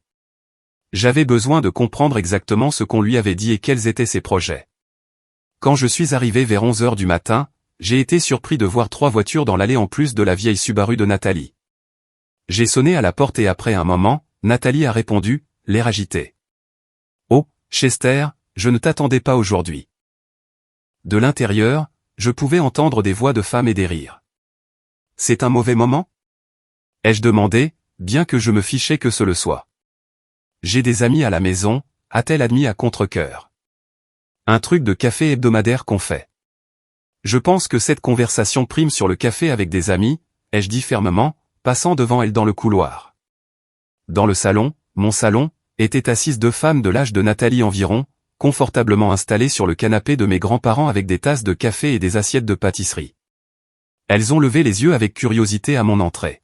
J'avais besoin de comprendre exactement ce qu'on lui avait dit et quels étaient ses projets. Quand je suis arrivé vers 11 h du matin, j'ai été surpris de voir 3 voitures dans l'allée en plus de la vieille Subaru de Nathalie. J'ai sonné à la porte et après un moment, Nathalie a répondu, l'air agité. Oh, Chester, je ne t'attendais pas aujourd'hui. De l'intérieur, je pouvais entendre des voix de femmes et des rires. C'est un mauvais moment? Ai-je demandé, bien que je me fichais que ce le soit. J'ai des amis à la maison, a-t-elle admis à contre-cœur. Un truc de café hebdomadaire qu'on fait. Je pense que cette conversation prime sur le café avec des amis, ai-je dit fermement, passant devant elle dans le couloir. Dans le salon, mon salon, étaient assises 2 femmes de l'âge de Nathalie environ, confortablement installées sur le canapé de mes grands-parents avec des tasses de café et des assiettes de pâtisserie. Elles ont levé les yeux avec curiosité à mon entrée.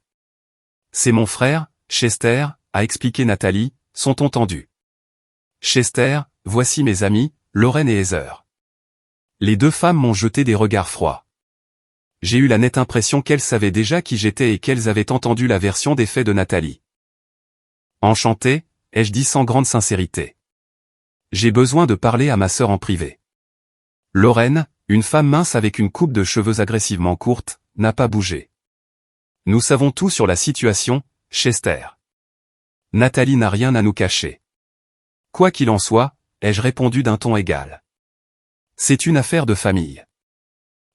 C'est mon frère, Chester, a expliqué Nathalie, sont entendus. Chester, voici mes amis, Lorraine et Heather. Les 2 femmes m'ont jeté des regards froids. J'ai eu la nette impression qu'elles savaient déjà qui j'étais et qu'elles avaient entendu la version des faits de Nathalie. Enchanté, ai-je dit sans grande sincérité. J'ai besoin de parler à ma sœur en privé. Lorraine, une femme mince avec une coupe de cheveux agressivement courte, n'a pas bougé. Nous savons tout sur la situation, Chester. Nathalie n'a rien à nous cacher. Quoi qu'il en soit, ai-je répondu d'un ton égal. C'est une affaire de famille.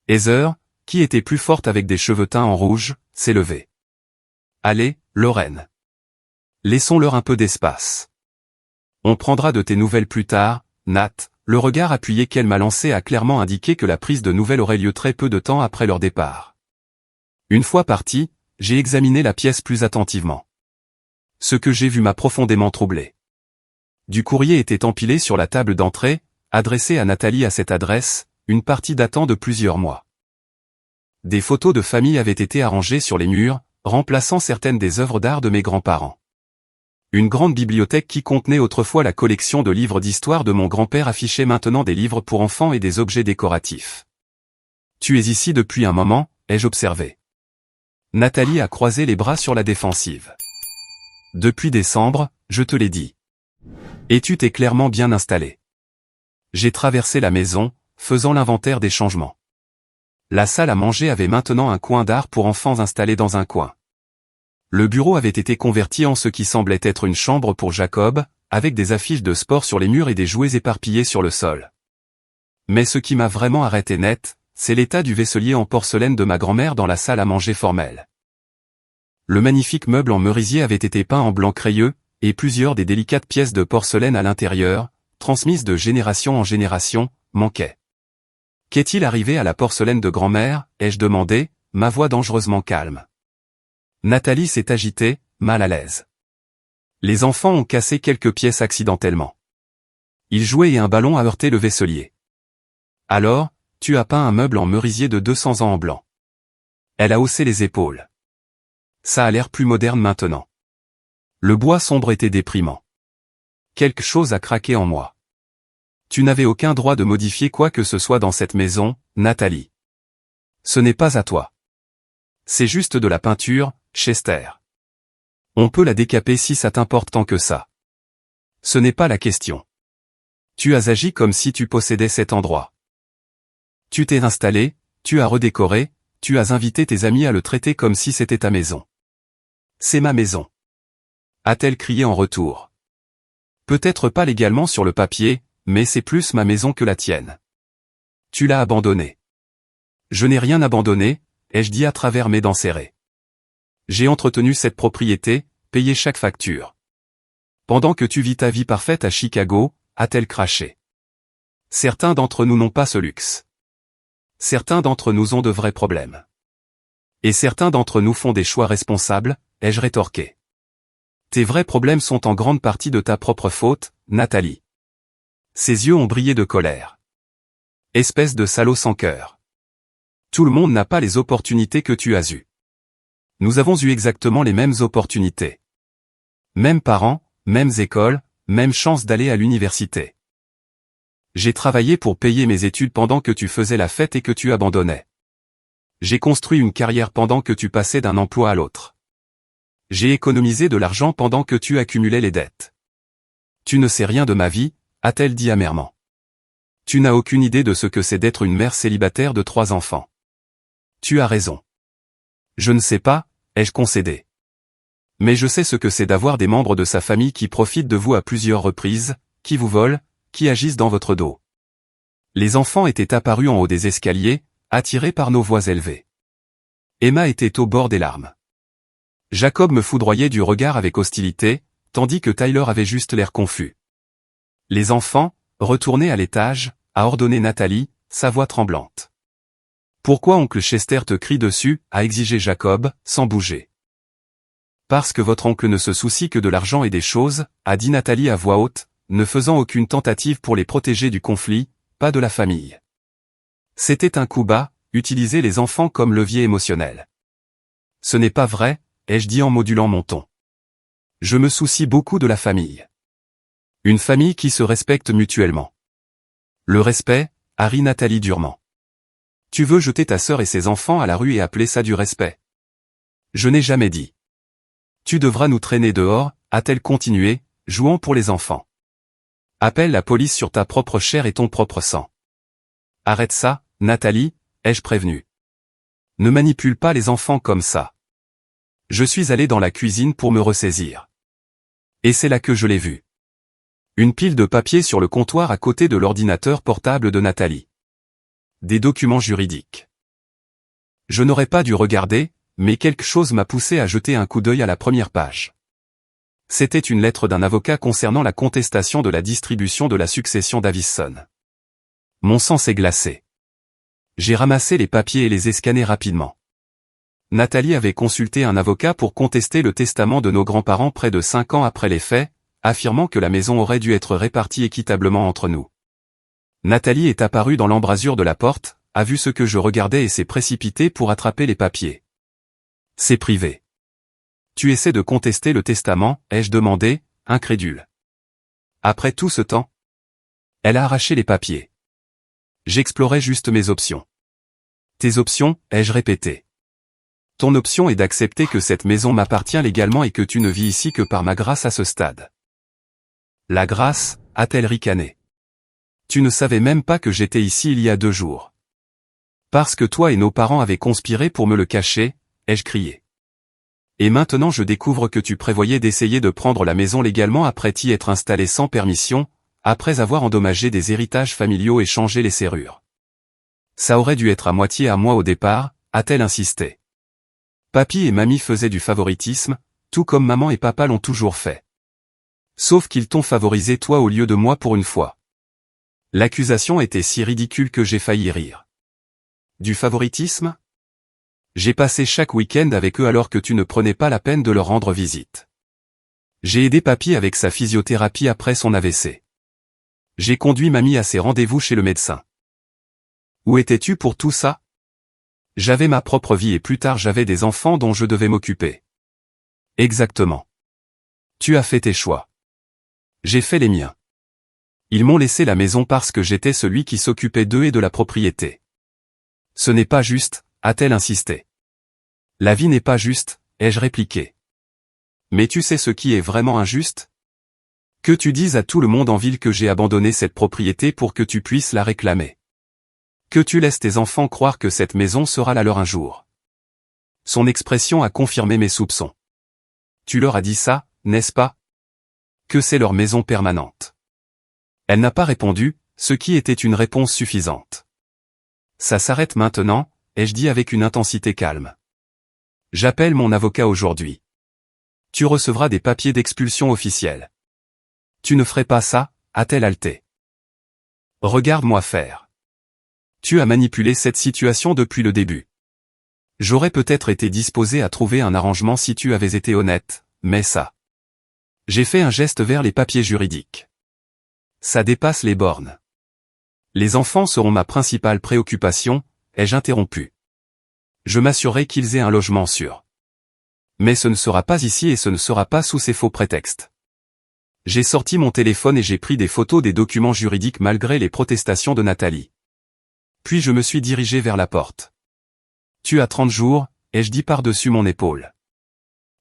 Heather, qui était plus forte avec des cheveux teints en rouge, s'est levée. Allez, Lorraine. Laissons-leur un peu d'espace. On prendra de tes nouvelles plus tard, Nat. Le regard appuyé qu'elle m'a lancé a clairement indiqué que la prise de nouvelles aurait lieu très peu de temps après leur départ. Une fois parti, j'ai examiné la pièce plus attentivement. Ce que j'ai vu m'a profondément troublé. Du courrier était empilé sur la table d'entrée, adressé à Nathalie à cette adresse, une partie datant de plusieurs mois. Des photos de famille avaient été arrangées sur les murs, remplaçant certaines des œuvres d'art de mes grands-parents. Une grande bibliothèque qui contenait autrefois la collection de livres d'histoire de mon grand-père affichait maintenant des livres pour enfants et des objets décoratifs. Tu es ici depuis un moment, ai-je observé. Nathalie a croisé les bras sur la défensive. Depuis décembre, je te l'ai dit. Et tu t'es clairement bien installé. J'ai traversé la maison, faisant l'inventaire des changements. La salle à manger avait maintenant un coin d'art pour enfants installé dans un coin. Le bureau avait été converti en ce qui semblait être une chambre pour Jacob, avec des affiches de sport sur les murs et des jouets éparpillés sur le sol. Mais ce qui m'a vraiment arrêté net, c'est l'état du vaisselier en porcelaine de ma grand-mère dans la salle à manger formelle. Le magnifique meuble en merisier avait été peint en blanc crayeux, et plusieurs des délicates pièces de porcelaine à l'intérieur, transmises de génération en génération, manquaient. Qu'est-il arrivé à la porcelaine de grand-mère, ai-je demandé, ma voix dangereusement calme. Nathalie s'est agitée, mal à l'aise. Les enfants ont cassé quelques pièces accidentellement. Ils jouaient et un ballon a heurté le vaisselier. Alors, tu as peint un meuble en merisier de 200 ans en blanc. Elle a haussé les épaules. Ça a l'air plus moderne maintenant. Le bois sombre était déprimant. Quelque chose a craqué en moi. Tu n'avais aucun droit de modifier quoi que ce soit dans cette maison, Nathalie. Ce n'est pas à toi. C'est juste de la peinture, Chester. On peut la décaper si ça t'importe tant que ça. Ce n'est pas la question. Tu as agi comme si tu possédais cet endroit. Tu t'es installé, tu as redécoré, tu as invité tes amis à le traiter comme si c'était ta maison. C'est ma maison. A-t-elle crié en retour. Peut-être pas légalement sur le papier, mais c'est plus ma maison que la tienne. Tu l'as abandonnée. Je n'ai rien abandonné, ai-je dit à travers mes dents serrées. J'ai entretenu cette propriété, payé chaque facture. Pendant que tu vis ta vie parfaite à Chicago, a-t-elle craché. Certains d'entre nous n'ont pas ce luxe. Certains d'entre nous ont de vrais problèmes. Et certains d'entre nous font des choix responsables, ai-je rétorqué. Tes vrais problèmes sont en grande partie de ta propre faute, Nathalie. Ses yeux ont brillé de colère. Espèce de salaud sans cœur. Tout le monde n'a pas les opportunités que tu as eues. Nous avons eu exactement les mêmes opportunités. Mêmes parents, mêmes écoles, même chance d'aller à l'université. J'ai travaillé pour payer mes études pendant que tu faisais la fête et que tu abandonnais. J'ai construit une carrière pendant que tu passais d'un emploi à l'autre. J'ai économisé de l'argent pendant que tu accumulais les dettes. Tu ne sais rien de ma vie, a-t-elle dit amèrement. Tu n'as aucune idée de ce que c'est d'être une mère célibataire de 3 enfants. Tu as raison. Je ne sais pas, ai-je concédé. Mais je sais ce que c'est d'avoir des membres de sa famille qui profitent de vous à plusieurs reprises, qui vous volent, qui agissent dans votre dos. Les enfants étaient apparus en haut des escaliers, attirés par nos voix élevées. Emma était au bord des larmes. Jacob me foudroyait du regard avec hostilité, tandis que Tyler avait juste l'air confus. Les enfants, retournez à l'étage, a ordonné Nathalie, sa voix tremblante. Pourquoi oncle Chester te crie dessus, a exigé Jacob, sans bouger. Parce que votre oncle ne se soucie que de l'argent et des choses, a dit Nathalie à voix haute, ne faisant aucune tentative pour les protéger du conflit, pas de la famille. C'était un coup bas, utiliser les enfants comme levier émotionnel. Ce n'est pas vrai, ai-je dit en modulant mon ton. Je me soucie beaucoup de la famille. Une famille qui se respecte mutuellement. Le respect, a ri Nathalie durement. Tu veux jeter ta sœur et ses enfants à la rue et appeler ça du respect? Je n'ai jamais dit. Tu devras nous traîner dehors, a-t-elle continué, jouant pour les enfants. Appelle la police sur ta propre chair et ton propre sang. Arrête ça, Nathalie, ai-je prévenu. Ne manipule pas les enfants comme ça. Je suis allé dans la cuisine pour me ressaisir. Et c'est là que je l'ai vu. Une pile de papier sur le comptoir à côté de l'ordinateur portable de Nathalie. Des documents juridiques. Je n'aurais pas dû regarder, mais quelque chose m'a poussé à jeter un coup d'œil à la première page. C'était une lettre d'un avocat concernant la contestation de la distribution de la succession d'Avison. Mon sang s'est glacé. J'ai ramassé les papiers et les ai scannés rapidement. Nathalie avait consulté un avocat pour contester le testament de nos grands-parents près de 5 ans après les faits, affirmant que la maison aurait dû être répartie équitablement entre nous. Nathalie est apparue dans l'embrasure de la porte, a vu ce que je regardais et s'est précipitée pour attraper les papiers. C'est privé. Tu essaies de contester le testament, ai-je demandé, incrédule. Après tout ce temps? Elle a arraché les papiers. J'explorais juste mes options. Tes options, ai-je répété. Ton option est d'accepter que cette maison m'appartient légalement et que tu ne vis ici que par ma grâce à ce stade. La grâce, a-t-elle ricané. Tu ne savais même pas que j'étais ici il y a 2 jours. Parce que toi et nos parents avaient conspiré pour me le cacher, ai-je crié. Et maintenant je découvre que tu prévoyais d'essayer de prendre la maison légalement après t'y être installé sans permission, après avoir endommagé des héritages familiaux et changé les serrures. Ça aurait dû être à moitié à moi au départ, a-t-elle insisté. Papy et mamie faisaient du favoritisme, tout comme maman et papa l'ont toujours fait. Sauf qu'ils t'ont favorisé toi au lieu de moi pour une fois. L'accusation était si ridicule que j'ai failli rire. Du favoritisme ? J'ai passé chaque week-end avec eux alors que tu ne prenais pas la peine de leur rendre visite. J'ai aidé papy avec sa physiothérapie après son AVC. J'ai conduit mamie à ses rendez-vous chez le médecin. Où étais-tu pour tout ça ? J'avais ma propre vie et plus tard j'avais des enfants dont je devais m'occuper. Exactement. Tu as fait tes choix. J'ai fait les miens. Ils m'ont laissé la maison parce que j'étais celui qui s'occupait d'eux et de la propriété. Ce n'est pas juste, a-t-elle insisté. La vie n'est pas juste, ai-je répliqué. Mais tu sais ce qui est vraiment injuste ? Que tu dises à tout le monde en ville que j'ai abandonné cette propriété pour que tu puisses la réclamer. Que tu laisses tes enfants croire que cette maison sera la leur un jour. Son expression a confirmé mes soupçons. Tu leur as dit ça, n'est-ce pas ? Que c'est leur maison permanente. Elle n'a pas répondu, ce qui était une réponse suffisante. Ça s'arrête maintenant, ai-je dit avec une intensité calme. J'appelle mon avocat aujourd'hui. Tu recevras des papiers d'expulsion officiels. Tu ne ferais pas ça, a-t-elle haleté. Regarde-moi faire. Tu as manipulé cette situation depuis le début. J'aurais peut-être été disposé à trouver un arrangement si tu avais été honnête, mais ça. J'ai fait un geste vers les papiers juridiques. Ça dépasse les bornes. Les enfants seront ma principale préoccupation, ai-je interrompu. Je m'assurerai qu'ils aient un logement sûr. Mais ce ne sera pas ici et ce ne sera pas sous ces faux prétextes. J'ai sorti mon téléphone et j'ai pris des photos des documents juridiques malgré les protestations de Nathalie. Puis je me suis dirigé vers la porte. Tu as 30 jours, ai-je dit par-dessus mon épaule.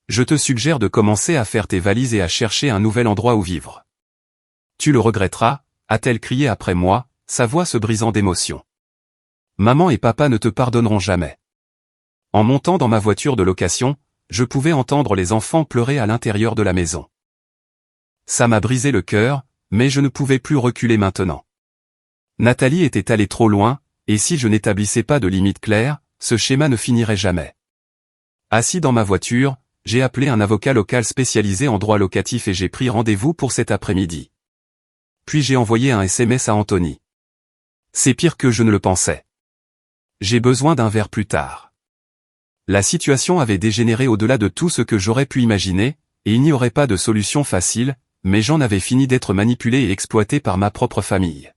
Je te suggère de commencer à faire tes valises et à chercher un nouvel endroit où vivre. Tu le regretteras, a-t-elle crié après moi, sa voix se brisant d'émotion. Maman et papa ne te pardonneront jamais. En montant dans ma voiture de location, je pouvais entendre les enfants pleurer à l'intérieur de la maison. Ça m'a brisé le cœur, mais je ne pouvais plus reculer maintenant. Nathalie était allée trop loin, et si je n'établissais pas de limite claire, ce schéma ne finirait jamais. Assis dans ma voiture, j'ai appelé un avocat local spécialisé en droit locatif et j'ai pris rendez-vous pour cet après-midi. Puis j'ai envoyé un SMS à Anthony. C'est pire que je ne le pensais. J'ai besoin d'un verre plus tard. La situation avait dégénéré au-delà de tout ce que j'aurais pu imaginer, et il n'y aurait pas de solution facile, mais j'en avais fini d'être manipulé et exploité par ma propre famille.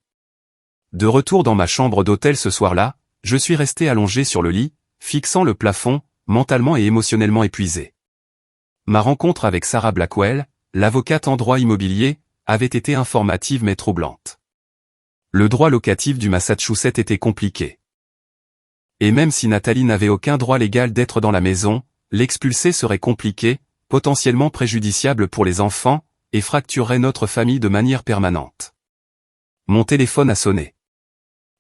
De retour dans ma chambre d'hôtel ce soir-là, je suis resté allongé sur le lit, fixant le plafond, mentalement et émotionnellement épuisé. Ma rencontre avec Sarah Blackwell, l'avocate en droit immobilier, avait été informative mais troublante. Le droit locatif du Massachusetts était compliqué. Et même si Nathalie n'avait aucun droit légal d'être dans la maison, l'expulser serait compliqué, potentiellement préjudiciable pour les enfants, et fracturerait notre famille de manière permanente. Mon téléphone a sonné.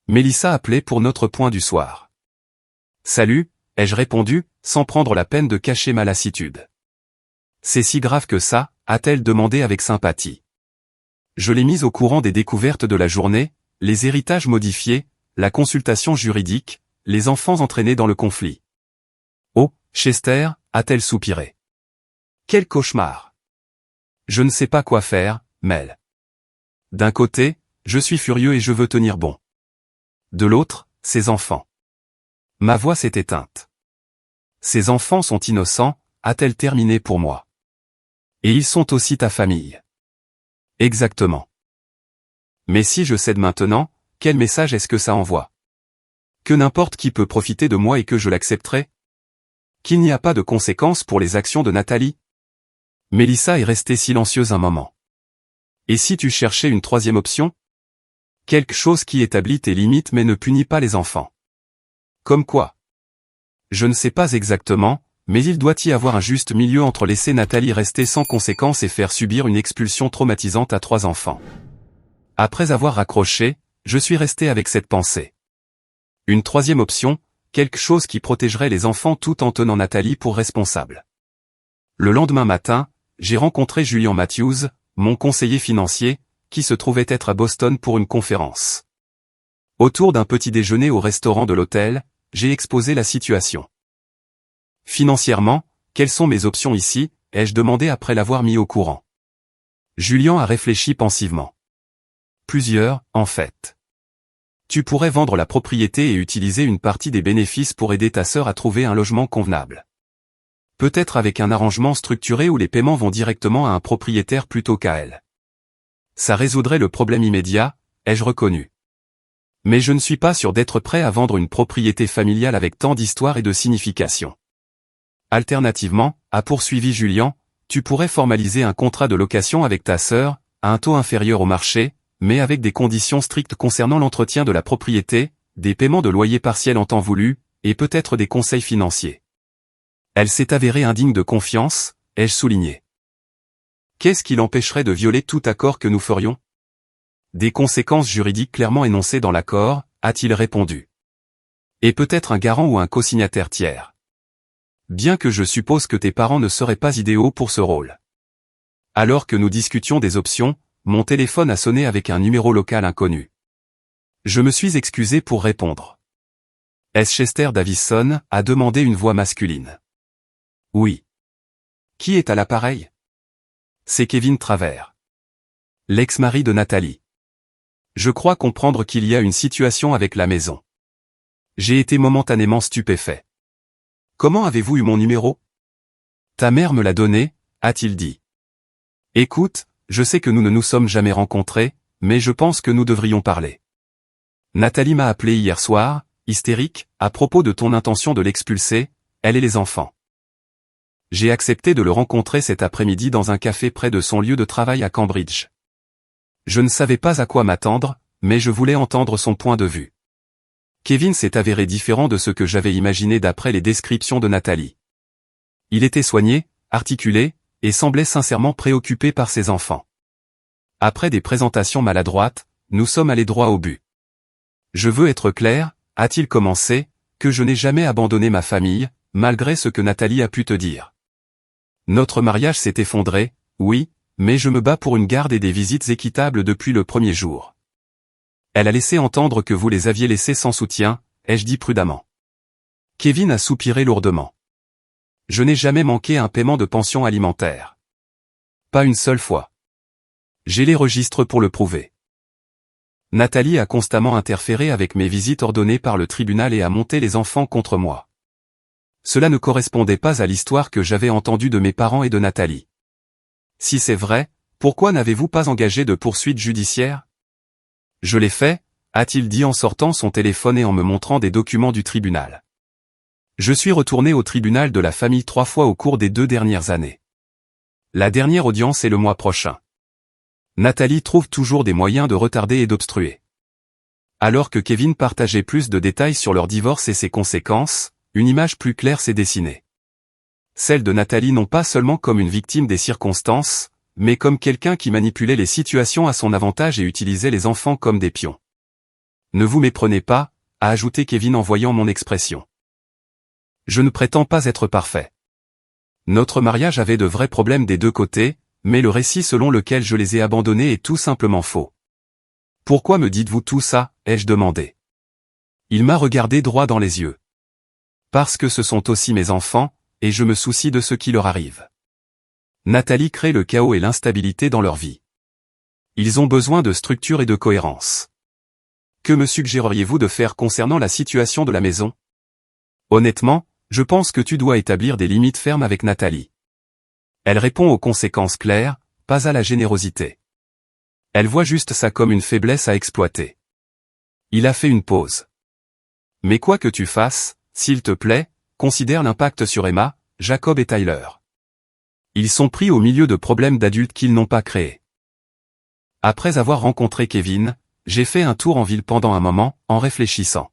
Mélissa appelait pour notre point du soir. Salut, ai-je répondu, sans prendre la peine de cacher ma lassitude. C'est si grave que ça, a-t-elle demandé avec sympathie. Je l'ai mise au courant des découvertes de la journée, les héritages modifiés, la consultation juridique, les enfants entraînés dans le conflit. Oh, Chester, a-t-elle soupiré. Quel cauchemar. Je ne sais pas quoi faire, Mel. D'un côté, je suis furieux et je veux tenir bon. De l'autre, ces enfants. Ma voix s'est éteinte. Ces enfants sont innocents, a-t-elle terminé pour moi. Et ils sont aussi ta famille. Exactement. Mais si je cède maintenant, quel message est-ce que ça envoie? Que n'importe qui peut profiter de moi et que je l'accepterai? Qu'il n'y a pas de conséquences pour les actions de Nathalie? Mélissa est restée silencieuse un moment. Et si tu cherchais une troisième option? Quelque chose qui établit tes limites mais ne punit pas les enfants. Comme quoi? Je ne sais pas exactement, mais il doit y avoir un juste milieu entre laisser Nathalie rester sans conséquence et faire subir une expulsion traumatisante à 3 enfants. Après avoir raccroché, je suis resté avec cette pensée. Une troisième option, quelque chose qui protégerait les enfants tout en tenant Nathalie pour responsable. Le lendemain matin, j'ai rencontré Julian Matthews, mon conseiller financier, qui se trouvait être à Boston pour une conférence. Autour d'un petit déjeuner au restaurant de l'hôtel, j'ai exposé la situation. Financièrement, quelles sont mes options ici, ai-je demandé après l'avoir mis au courant. Julian a réfléchi pensivement. Plusieurs, en fait. Tu pourrais vendre la propriété et utiliser une partie des bénéfices pour aider ta sœur à trouver un logement convenable. Peut-être avec un arrangement structuré où les paiements vont directement à un propriétaire plutôt qu'à elle. Ça résoudrait le problème immédiat, ai-je reconnu. Mais je ne suis pas sûr d'être prêt à vendre une propriété familiale avec tant d'histoire et de signification. Alternativement, a poursuivi Julian, tu pourrais formaliser un contrat de location avec ta sœur, à un taux inférieur au marché, mais avec des conditions strictes concernant l'entretien de la propriété, des paiements de loyer partiels en temps voulu, et peut-être des conseils financiers. Elle s'est avérée indigne de confiance, ai-je souligné. Qu'est-ce qui l'empêcherait de violer tout accord que nous ferions? Des conséquences juridiques clairement énoncées dans l'accord, a-t-il répondu. Et peut-être un garant ou un co-signataire tiers. Bien que je suppose que tes parents ne seraient pas idéaux pour ce rôle. Alors que nous discutions des options, mon téléphone a sonné avec un numéro local inconnu. Je me suis excusé pour répondre. Est-ce Chester Davison, a demandé une voix masculine. Oui. Qui est à l'appareil? C'est Kevin Travers. L'ex-mari de Nathalie. Je crois comprendre qu'il y a une situation avec la maison. J'ai été momentanément stupéfait. Comment avez-vous eu mon numéro? Ta mère me l'a donné, a-t-il dit. Écoute, je sais que nous ne nous sommes jamais rencontrés, mais je pense que nous devrions parler. Nathalie m'a appelé hier soir, hystérique, à propos de ton intention de l'expulser, elle et les enfants. J'ai accepté de le rencontrer cet après-midi dans un café près de son lieu de travail à Cambridge. Je ne savais pas à quoi m'attendre, mais je voulais entendre son point de vue. Kevin s'est avéré différent de ce que j'avais imaginé d'après les descriptions de Nathalie. Il était soigné, articulé, et semblait sincèrement préoccupé par ses enfants. Après des présentations maladroites, nous sommes allés droit au but. Je veux être clair, a-t-il commencé, que je n'ai jamais abandonné ma famille, malgré ce que Nathalie a pu te dire. Notre mariage s'est effondré, oui, mais je me bats pour une garde et des visites équitables depuis le premier jour. Elle a laissé entendre que vous les aviez laissés sans soutien, ai-je dit prudemment. Kevin a soupiré lourdement. Je n'ai jamais manqué un paiement de pension alimentaire. Pas une seule fois. J'ai les registres pour le prouver. Nathalie a constamment interféré avec mes visites ordonnées par le tribunal et a monté les enfants contre moi. Cela ne correspondait pas à l'histoire que j'avais entendue de mes parents et de Nathalie. Si c'est vrai, pourquoi n'avez-vous pas engagé de poursuite judiciaire? Je l'ai fait, a-t-il dit en sortant son téléphone et en me montrant des documents du tribunal. Je suis retourné au tribunal de la famille 3 fois au cours des 2 dernières années. La dernière audience est le mois prochain. Nathalie trouve toujours des moyens de retarder et d'obstruer. Alors que Kevin partageait plus de détails sur leur divorce et ses conséquences, une image plus claire s'est dessinée. Celle de Nathalie non pas seulement comme une victime des circonstances, mais comme quelqu'un qui manipulait les situations à son avantage et utilisait les enfants comme des pions. Ne vous méprenez pas, a ajouté Kevin en voyant mon expression. Je ne prétends pas être parfait. Notre mariage avait de vrais problèmes des deux côtés, mais le récit selon lequel je les ai abandonnés est tout simplement faux. Pourquoi me dites-vous tout ça, ai-je demandé. Il m'a regardé droit dans les yeux. Parce que ce sont aussi mes enfants, et je me soucie de ce qui leur arrive. Nathalie crée le chaos et l'instabilité dans leur vie. Ils ont besoin de structure et de cohérence. Que me suggéreriez-vous de faire concernant la situation de la maison? Honnêtement, je pense que tu dois établir des limites fermes avec Nathalie. Elle répond aux conséquences claires, pas à la générosité. Elle voit juste ça comme une faiblesse à exploiter. Il a fait une pause. Mais quoi que tu fasses, s'il te plaît, considère l'impact sur Emma, Jacob et Tyler. Ils sont pris au milieu de problèmes d'adultes qu'ils n'ont pas créés. Après avoir rencontré Kevin, j'ai fait un tour en ville pendant un moment, en réfléchissant.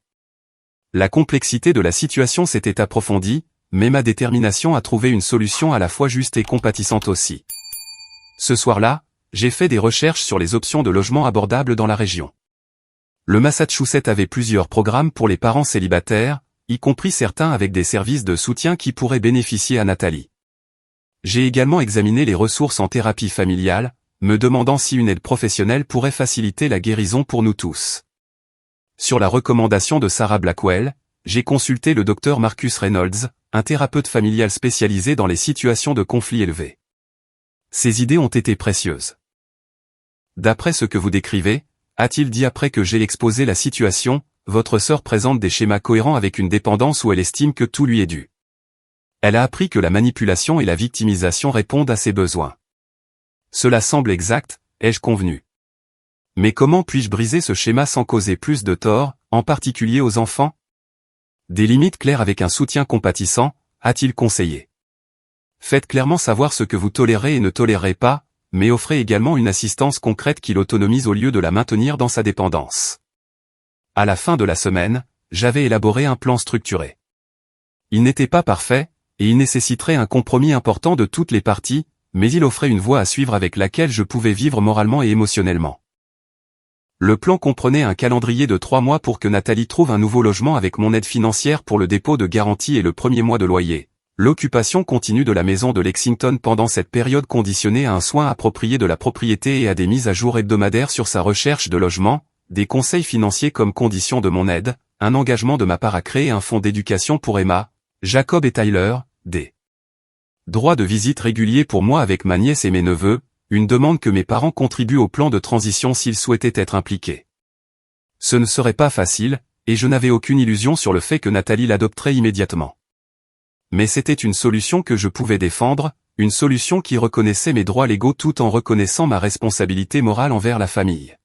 La complexité de la situation s'était approfondie, mais ma détermination à trouver une solution à la fois juste et compatissante aussi. Ce soir-là, j'ai fait des recherches sur les options de logement abordables dans la région. Le Massachusetts avait plusieurs programmes pour les parents célibataires, y compris certains avec des services de soutien qui pourraient bénéficier à Nathalie. J'ai également examiné les ressources en thérapie familiale, me demandant si une aide professionnelle pourrait faciliter la guérison pour nous tous. Sur la recommandation de Sarah Blackwell, j'ai consulté le docteur Marcus Reynolds, un thérapeute familial spécialisé dans les situations de conflit élevés. Ses idées ont été précieuses. D'après ce que vous décrivez, a-t-il dit après que j'ai exposé la situation, votre sœur présente des schémas cohérents avec une dépendance où elle estime que tout lui est dû. Elle a appris que la manipulation et la victimisation répondent à ses besoins. Cela semble exact, ai-je convenu. Mais comment puis-je briser ce schéma sans causer plus de tort, en particulier aux enfants? Des limites claires avec un soutien compatissant, a-t-il conseillé. Faites clairement savoir ce que vous tolérez et ne tolérez pas, mais offrez également une assistance concrète qui l'autonomise au lieu de la maintenir dans sa dépendance. À la fin de la semaine, j'avais élaboré un plan structuré. Il n'était pas parfait, et il nécessiterait un compromis important de toutes les parties, mais il offrait une voie à suivre avec laquelle je pouvais vivre moralement et émotionnellement. Le plan comprenait un calendrier de 3 mois pour que Nathalie trouve un nouveau logement avec mon aide financière pour le dépôt de garantie et le premier mois de loyer, l'occupation continue de la maison de Lexington pendant cette période conditionnée à un soin approprié de la propriété et à des mises à jour hebdomadaires sur sa recherche de logement, des conseils financiers comme condition de mon aide, un engagement de ma part à créer un fonds d'éducation pour Emma, Jacob et Tyler, des droits de visite réguliers pour moi avec ma nièce et mes neveux, une demande que mes parents contribuent au plan de transition s'ils souhaitaient être impliqués. Ce ne serait pas facile, et je n'avais aucune illusion sur le fait que Nathalie l'adopterait immédiatement. Mais c'était une solution que je pouvais défendre, une solution qui reconnaissait mes droits légaux tout en reconnaissant ma responsabilité morale envers la famille.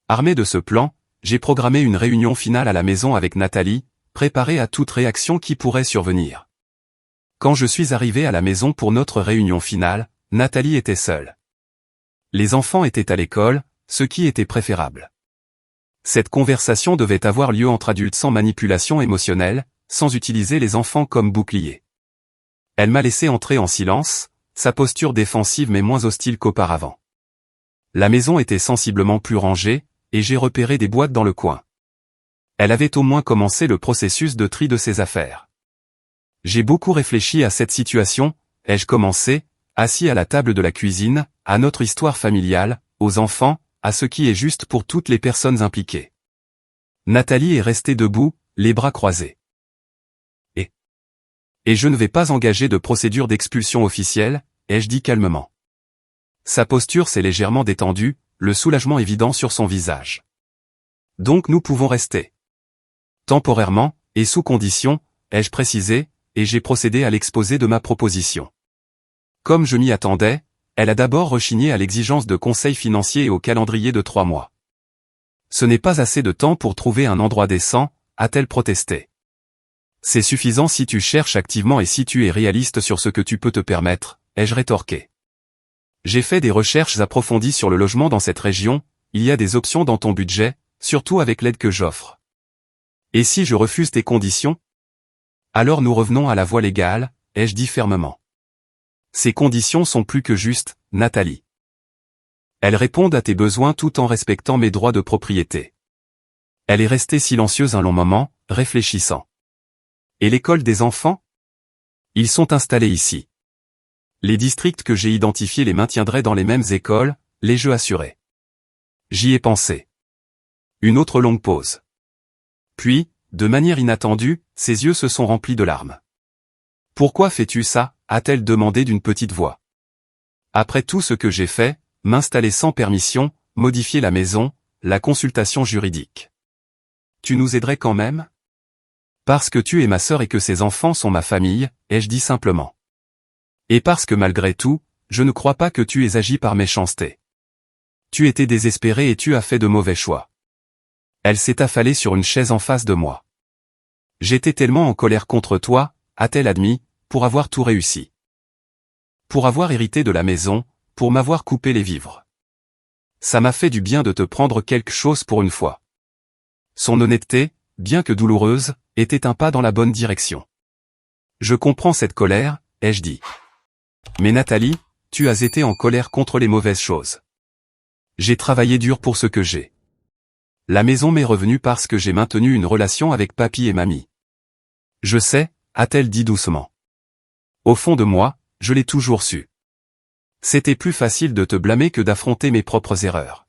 Armé de ce plan, j'ai programmé une réunion finale à la maison avec Nathalie, préparée à toute réaction qui pourrait survenir. Quand je suis arrivé à la maison pour notre réunion finale, Nathalie était seule. Les enfants étaient à l'école, ce qui était préférable. Cette conversation devait avoir lieu entre adultes sans manipulation émotionnelle, sans utiliser les enfants comme bouclier. Elle m'a laissé entrer en silence, sa posture défensive mais moins hostile qu'auparavant. La maison était sensiblement plus rangée, et j'ai repéré des boîtes dans le coin. Elle avait au moins commencé le processus de tri de ses affaires. J'ai beaucoup réfléchi à cette situation, ai-je commencé, assis à la table de la cuisine, à notre histoire familiale, aux enfants, à ce qui est juste pour toutes les personnes impliquées. Nathalie est restée debout, les bras croisés. Et je ne vais pas engager de procédure d'expulsion officielle, ai-je dit calmement. Sa posture s'est légèrement détendue, le soulagement évident sur son visage. Donc nous pouvons rester. Temporairement, et sous condition, ai-je précisé, et j'ai procédé à l'exposé de ma proposition. Comme je m'y attendais, elle a d'abord rechigné à l'exigence de conseils financiers et au calendrier de 3 mois. Ce n'est pas assez de temps pour trouver un endroit décent, a-t-elle protesté. C'est suffisant si tu cherches activement et si tu es réaliste sur ce que tu peux te permettre, ai-je rétorqué. J'ai fait des recherches approfondies sur le logement dans cette région, il y a des options dans ton budget, surtout avec l'aide que j'offre. Et si je refuse tes conditions? Alors nous revenons à la voie légale, ai-je dit fermement. Ces conditions sont plus que justes, Nathalie. Elles répondent à tes besoins tout en respectant mes droits de propriété. Elle est restée silencieuse un long moment, réfléchissant. Et l'école des enfants? Ils sont installés ici. Les districts que j'ai identifiés les maintiendraient dans les mêmes écoles, les jeux assurés. J'y ai pensé. Une autre longue pause. Puis, de manière inattendue, ses yeux se sont remplis de larmes. Pourquoi fais-tu ça? A-t-elle demandé d'une petite voix. Après tout ce que j'ai fait, m'installer sans permission, modifier la maison, la consultation juridique. Tu nous aiderais quand même? Parce que tu es ma sœur et que ces enfants sont ma famille, ai-je dit simplement. Et parce que malgré tout, je ne crois pas que tu aies agi par méchanceté. Tu étais désespéré et tu as fait de mauvais choix. Elle s'est affalée sur une chaise en face de moi. J'étais tellement en colère contre toi, a-t-elle admis, pour avoir tout réussi. Pour avoir hérité de la maison, pour m'avoir coupé les vivres. Ça m'a fait du bien de te prendre quelque chose pour une fois. Son honnêteté, bien que douloureuse, était un pas dans la bonne direction. Je comprends cette colère, ai-je dit. Mais Nathalie, tu as été en colère contre les mauvaises choses. J'ai travaillé dur pour ce que j'ai. La maison m'est revenue parce que j'ai maintenu une relation avec papy et mamie. Je sais, a-t-elle dit doucement. Au fond de moi, je l'ai toujours su. C'était plus facile de te blâmer que d'affronter mes propres erreurs.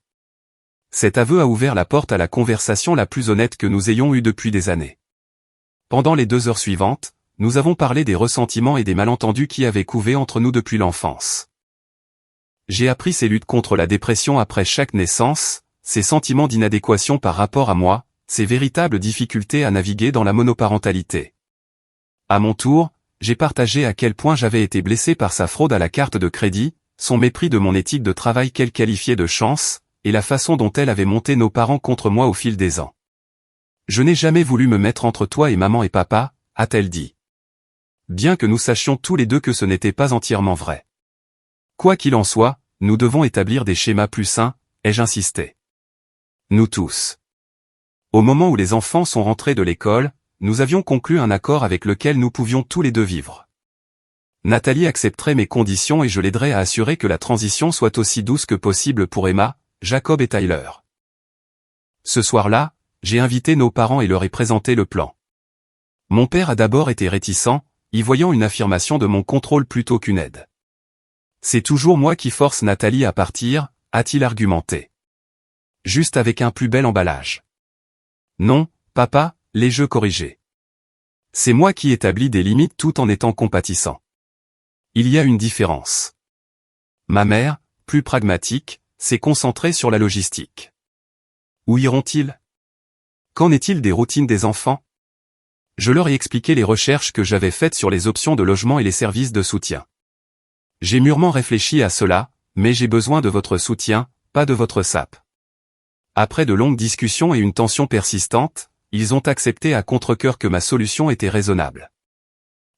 Cet aveu a ouvert la porte à la conversation la plus honnête que nous ayons eue depuis des années. Pendant les 2 heures suivantes, nous avons parlé des ressentiments et des malentendus qui avaient couvé entre nous depuis l'enfance. J'ai appris ses luttes contre la dépression après chaque naissance, ses sentiments d'inadéquation par rapport à moi, ses véritables difficultés à naviguer dans la monoparentalité. À mon tour, j'ai partagé à quel point j'avais été blessé par sa fraude à la carte de crédit, son mépris de mon éthique de travail qu'elle qualifiait de chance, et la façon dont elle avait monté nos parents contre moi au fil des ans. Je n'ai jamais voulu me mettre entre toi et maman et papa, a-t-elle dit. Bien que nous sachions tous les deux que ce n'était pas entièrement vrai. Quoi qu'il en soit, nous devons établir des schémas plus sains, ai-je insisté. Nous tous. Au moment où les enfants sont rentrés de l'école, nous avions conclu un accord avec lequel nous pouvions tous les deux vivre. Nathalie accepterait mes conditions et je l'aiderais à assurer que la transition soit aussi douce que possible pour Emma, Jacob et Tyler. Ce soir-là, j'ai invité nos parents et leur ai présenté le plan. Mon père a d'abord été réticent, y voyant une affirmation de mon contrôle plutôt qu'une aide. C'est toujours moi qui force Nathalie à partir, a-t-il argumenté. Juste avec un plus bel emballage. Non, papa, l'ai-je corrigé. C'est moi qui établis des limites tout en étant compatissant. Il y a une différence. Ma mère, plus pragmatique, s'est concentrée sur la logistique. Où iront-ils? Qu'en est-il des routines des enfants? Je leur ai expliqué les recherches que j'avais faites sur les options de logement et les services de soutien. J'ai mûrement réfléchi à cela, mais j'ai besoin de votre soutien, pas de votre sape. Après de longues discussions et une tension persistante, ils ont accepté à contre-cœur que ma solution était raisonnable.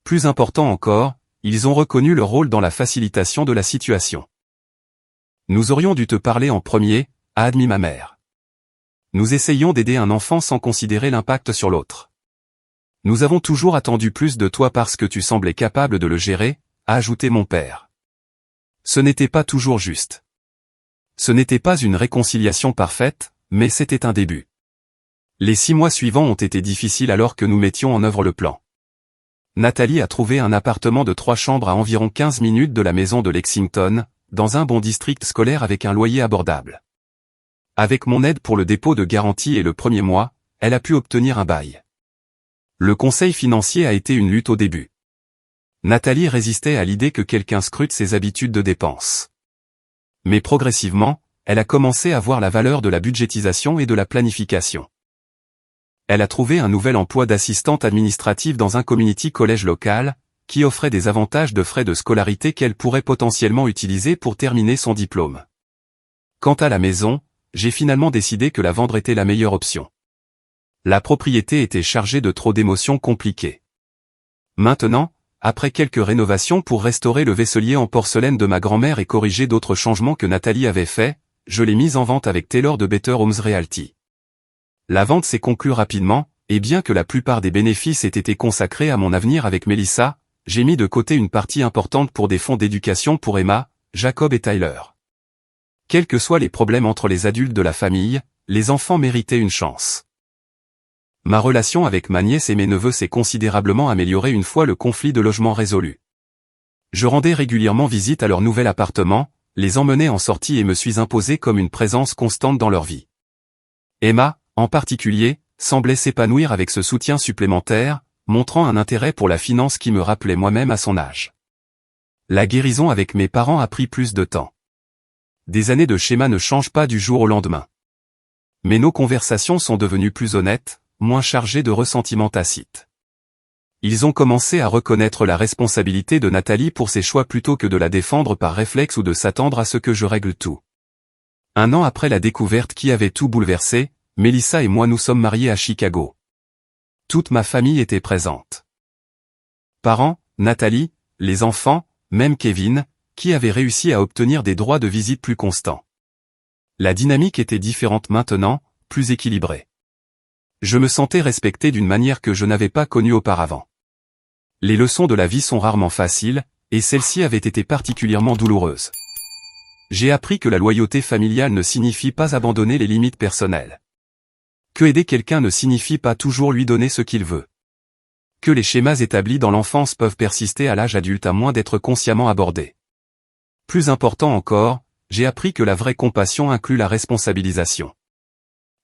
Plus important encore, ils ont reconnu leur rôle dans la facilitation de la situation. Nous aurions dû te parler en premier, a admis ma mère. Nous essayons d'aider un enfant sans considérer l'impact sur l'autre. Nous avons toujours attendu plus de toi parce que tu semblais capable de le gérer, a ajouté mon père. Ce n'était pas toujours juste. Ce n'était pas une réconciliation parfaite, mais c'était un début. Les 6 mois suivants ont été difficiles alors que nous mettions en œuvre le plan. Nathalie a trouvé un appartement de 3 chambres à environ 15 minutes de la maison de Lexington, dans un bon district scolaire avec un loyer abordable. Avec mon aide pour le dépôt de garantie et le premier mois, elle a pu obtenir un bail. Le conseil financier a été une lutte au début. Nathalie résistait à l'idée que quelqu'un scrute ses habitudes de dépenses. Mais progressivement, elle a commencé à voir la valeur de la budgétisation et de la planification. Elle a trouvé un nouvel emploi d'assistante administrative dans un community college local, qui offrait des avantages de frais de scolarité qu'elle pourrait potentiellement utiliser pour terminer son diplôme. Quant à la maison, j'ai finalement décidé que la vendre était la meilleure option. La propriété était chargée de trop d'émotions compliquées. Maintenant, après quelques rénovations pour restaurer le vaisselier en porcelaine de ma grand-mère et corriger d'autres changements que Nathalie avait faits, je l'ai mise en vente avec Taylor de Better Homes Realty. La vente s'est conclue rapidement, et bien que la plupart des bénéfices aient été consacrés à mon avenir avec Melissa, j'ai mis de côté une partie importante pour des fonds d'éducation pour Emma, Jacob et Tyler. Quels que soient les problèmes entre les adultes de la famille, les enfants méritaient une chance. Ma relation avec ma nièce et mes neveux s'est considérablement améliorée une fois le conflit de logement résolu. Je rendais régulièrement visite à leur nouvel appartement, les emmenais en sortie et me suis imposé comme une présence constante dans leur vie. Emma, en particulier, semblait s'épanouir avec ce soutien supplémentaire, montrant un intérêt pour la finance qui me rappelait moi-même à son âge. La guérison avec mes parents a pris plus de temps. Des années de schéma ne changent pas du jour au lendemain. Mais nos conversations sont devenues plus honnêtes, moins chargées de ressentiments tacites. Ils ont commencé à reconnaître la responsabilité de Nathalie pour ses choix plutôt que de la défendre par réflexe ou de s'attendre à ce que je règle tout. 1 an après la découverte qui avait tout bouleversé, Melissa et moi nous sommes mariés à Chicago. Toute ma famille était présente. Parents, Nathalie, les enfants, même Kevin, qui avait réussi à obtenir des droits de visite plus constants. La dynamique était différente maintenant, plus équilibrée. Je me sentais respecté d'une manière que je n'avais pas connue auparavant. Les leçons de la vie sont rarement faciles, et celle-ci avait été particulièrement douloureuse. J'ai appris que la loyauté familiale ne signifie pas abandonner les limites personnelles. Que aider quelqu'un ne signifie pas toujours lui donner ce qu'il veut. Que les schémas établis dans l'enfance peuvent persister à l'âge adulte à moins d'être consciemment abordés. Plus important encore, j'ai appris que la vraie compassion inclut la responsabilisation.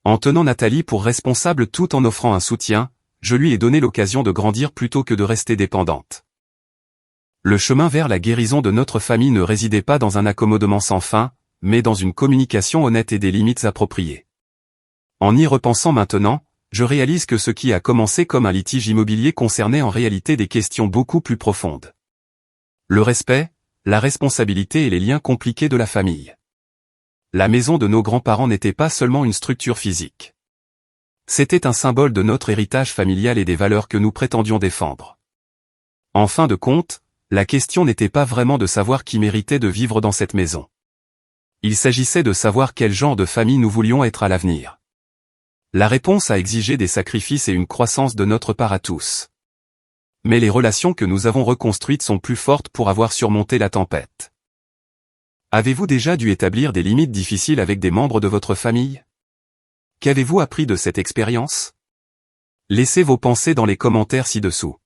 En tenant Nathalie pour responsable tout en offrant un soutien, je lui ai donné l'occasion de grandir plutôt que de rester dépendante. Le chemin vers la guérison de notre famille ne résidait pas dans un accommodement sans fin, mais dans une communication honnête et des limites appropriées. En y repensant maintenant, je réalise que ce qui a commencé comme un litige immobilier concernait en réalité des questions beaucoup plus profondes. Le respect, la responsabilité et les liens compliqués de la famille. La maison de nos grands-parents n'était pas seulement une structure physique. C'était un symbole de notre héritage familial et des valeurs que nous prétendions défendre. En fin de compte, la question n'était pas vraiment de savoir qui méritait de vivre dans cette maison. Il s'agissait de savoir quel genre de famille nous voulions être à l'avenir. La réponse a exigé des sacrifices et une croissance de notre part à tous. Mais les relations que nous avons reconstruites sont plus fortes pour avoir surmonté la tempête. Avez-vous déjà dû établir des limites difficiles avec des membres de votre famille? Qu'avez-vous appris de cette expérience? Laissez vos pensées dans les commentaires ci-dessous.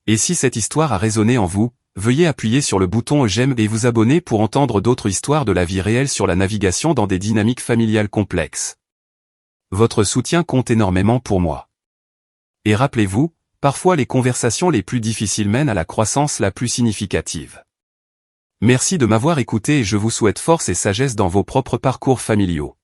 Et si cette histoire a résonné en vous, veuillez appuyer sur le bouton j'aime et vous abonner pour entendre d'autres histoires de la vie réelle sur la navigation dans des dynamiques familiales complexes. Votre soutien compte énormément pour moi. Et rappelez-vous, parfois les conversations les plus difficiles mènent à la croissance la plus significative. Merci de m'avoir écouté et je vous souhaite force et sagesse dans vos propres parcours familiaux.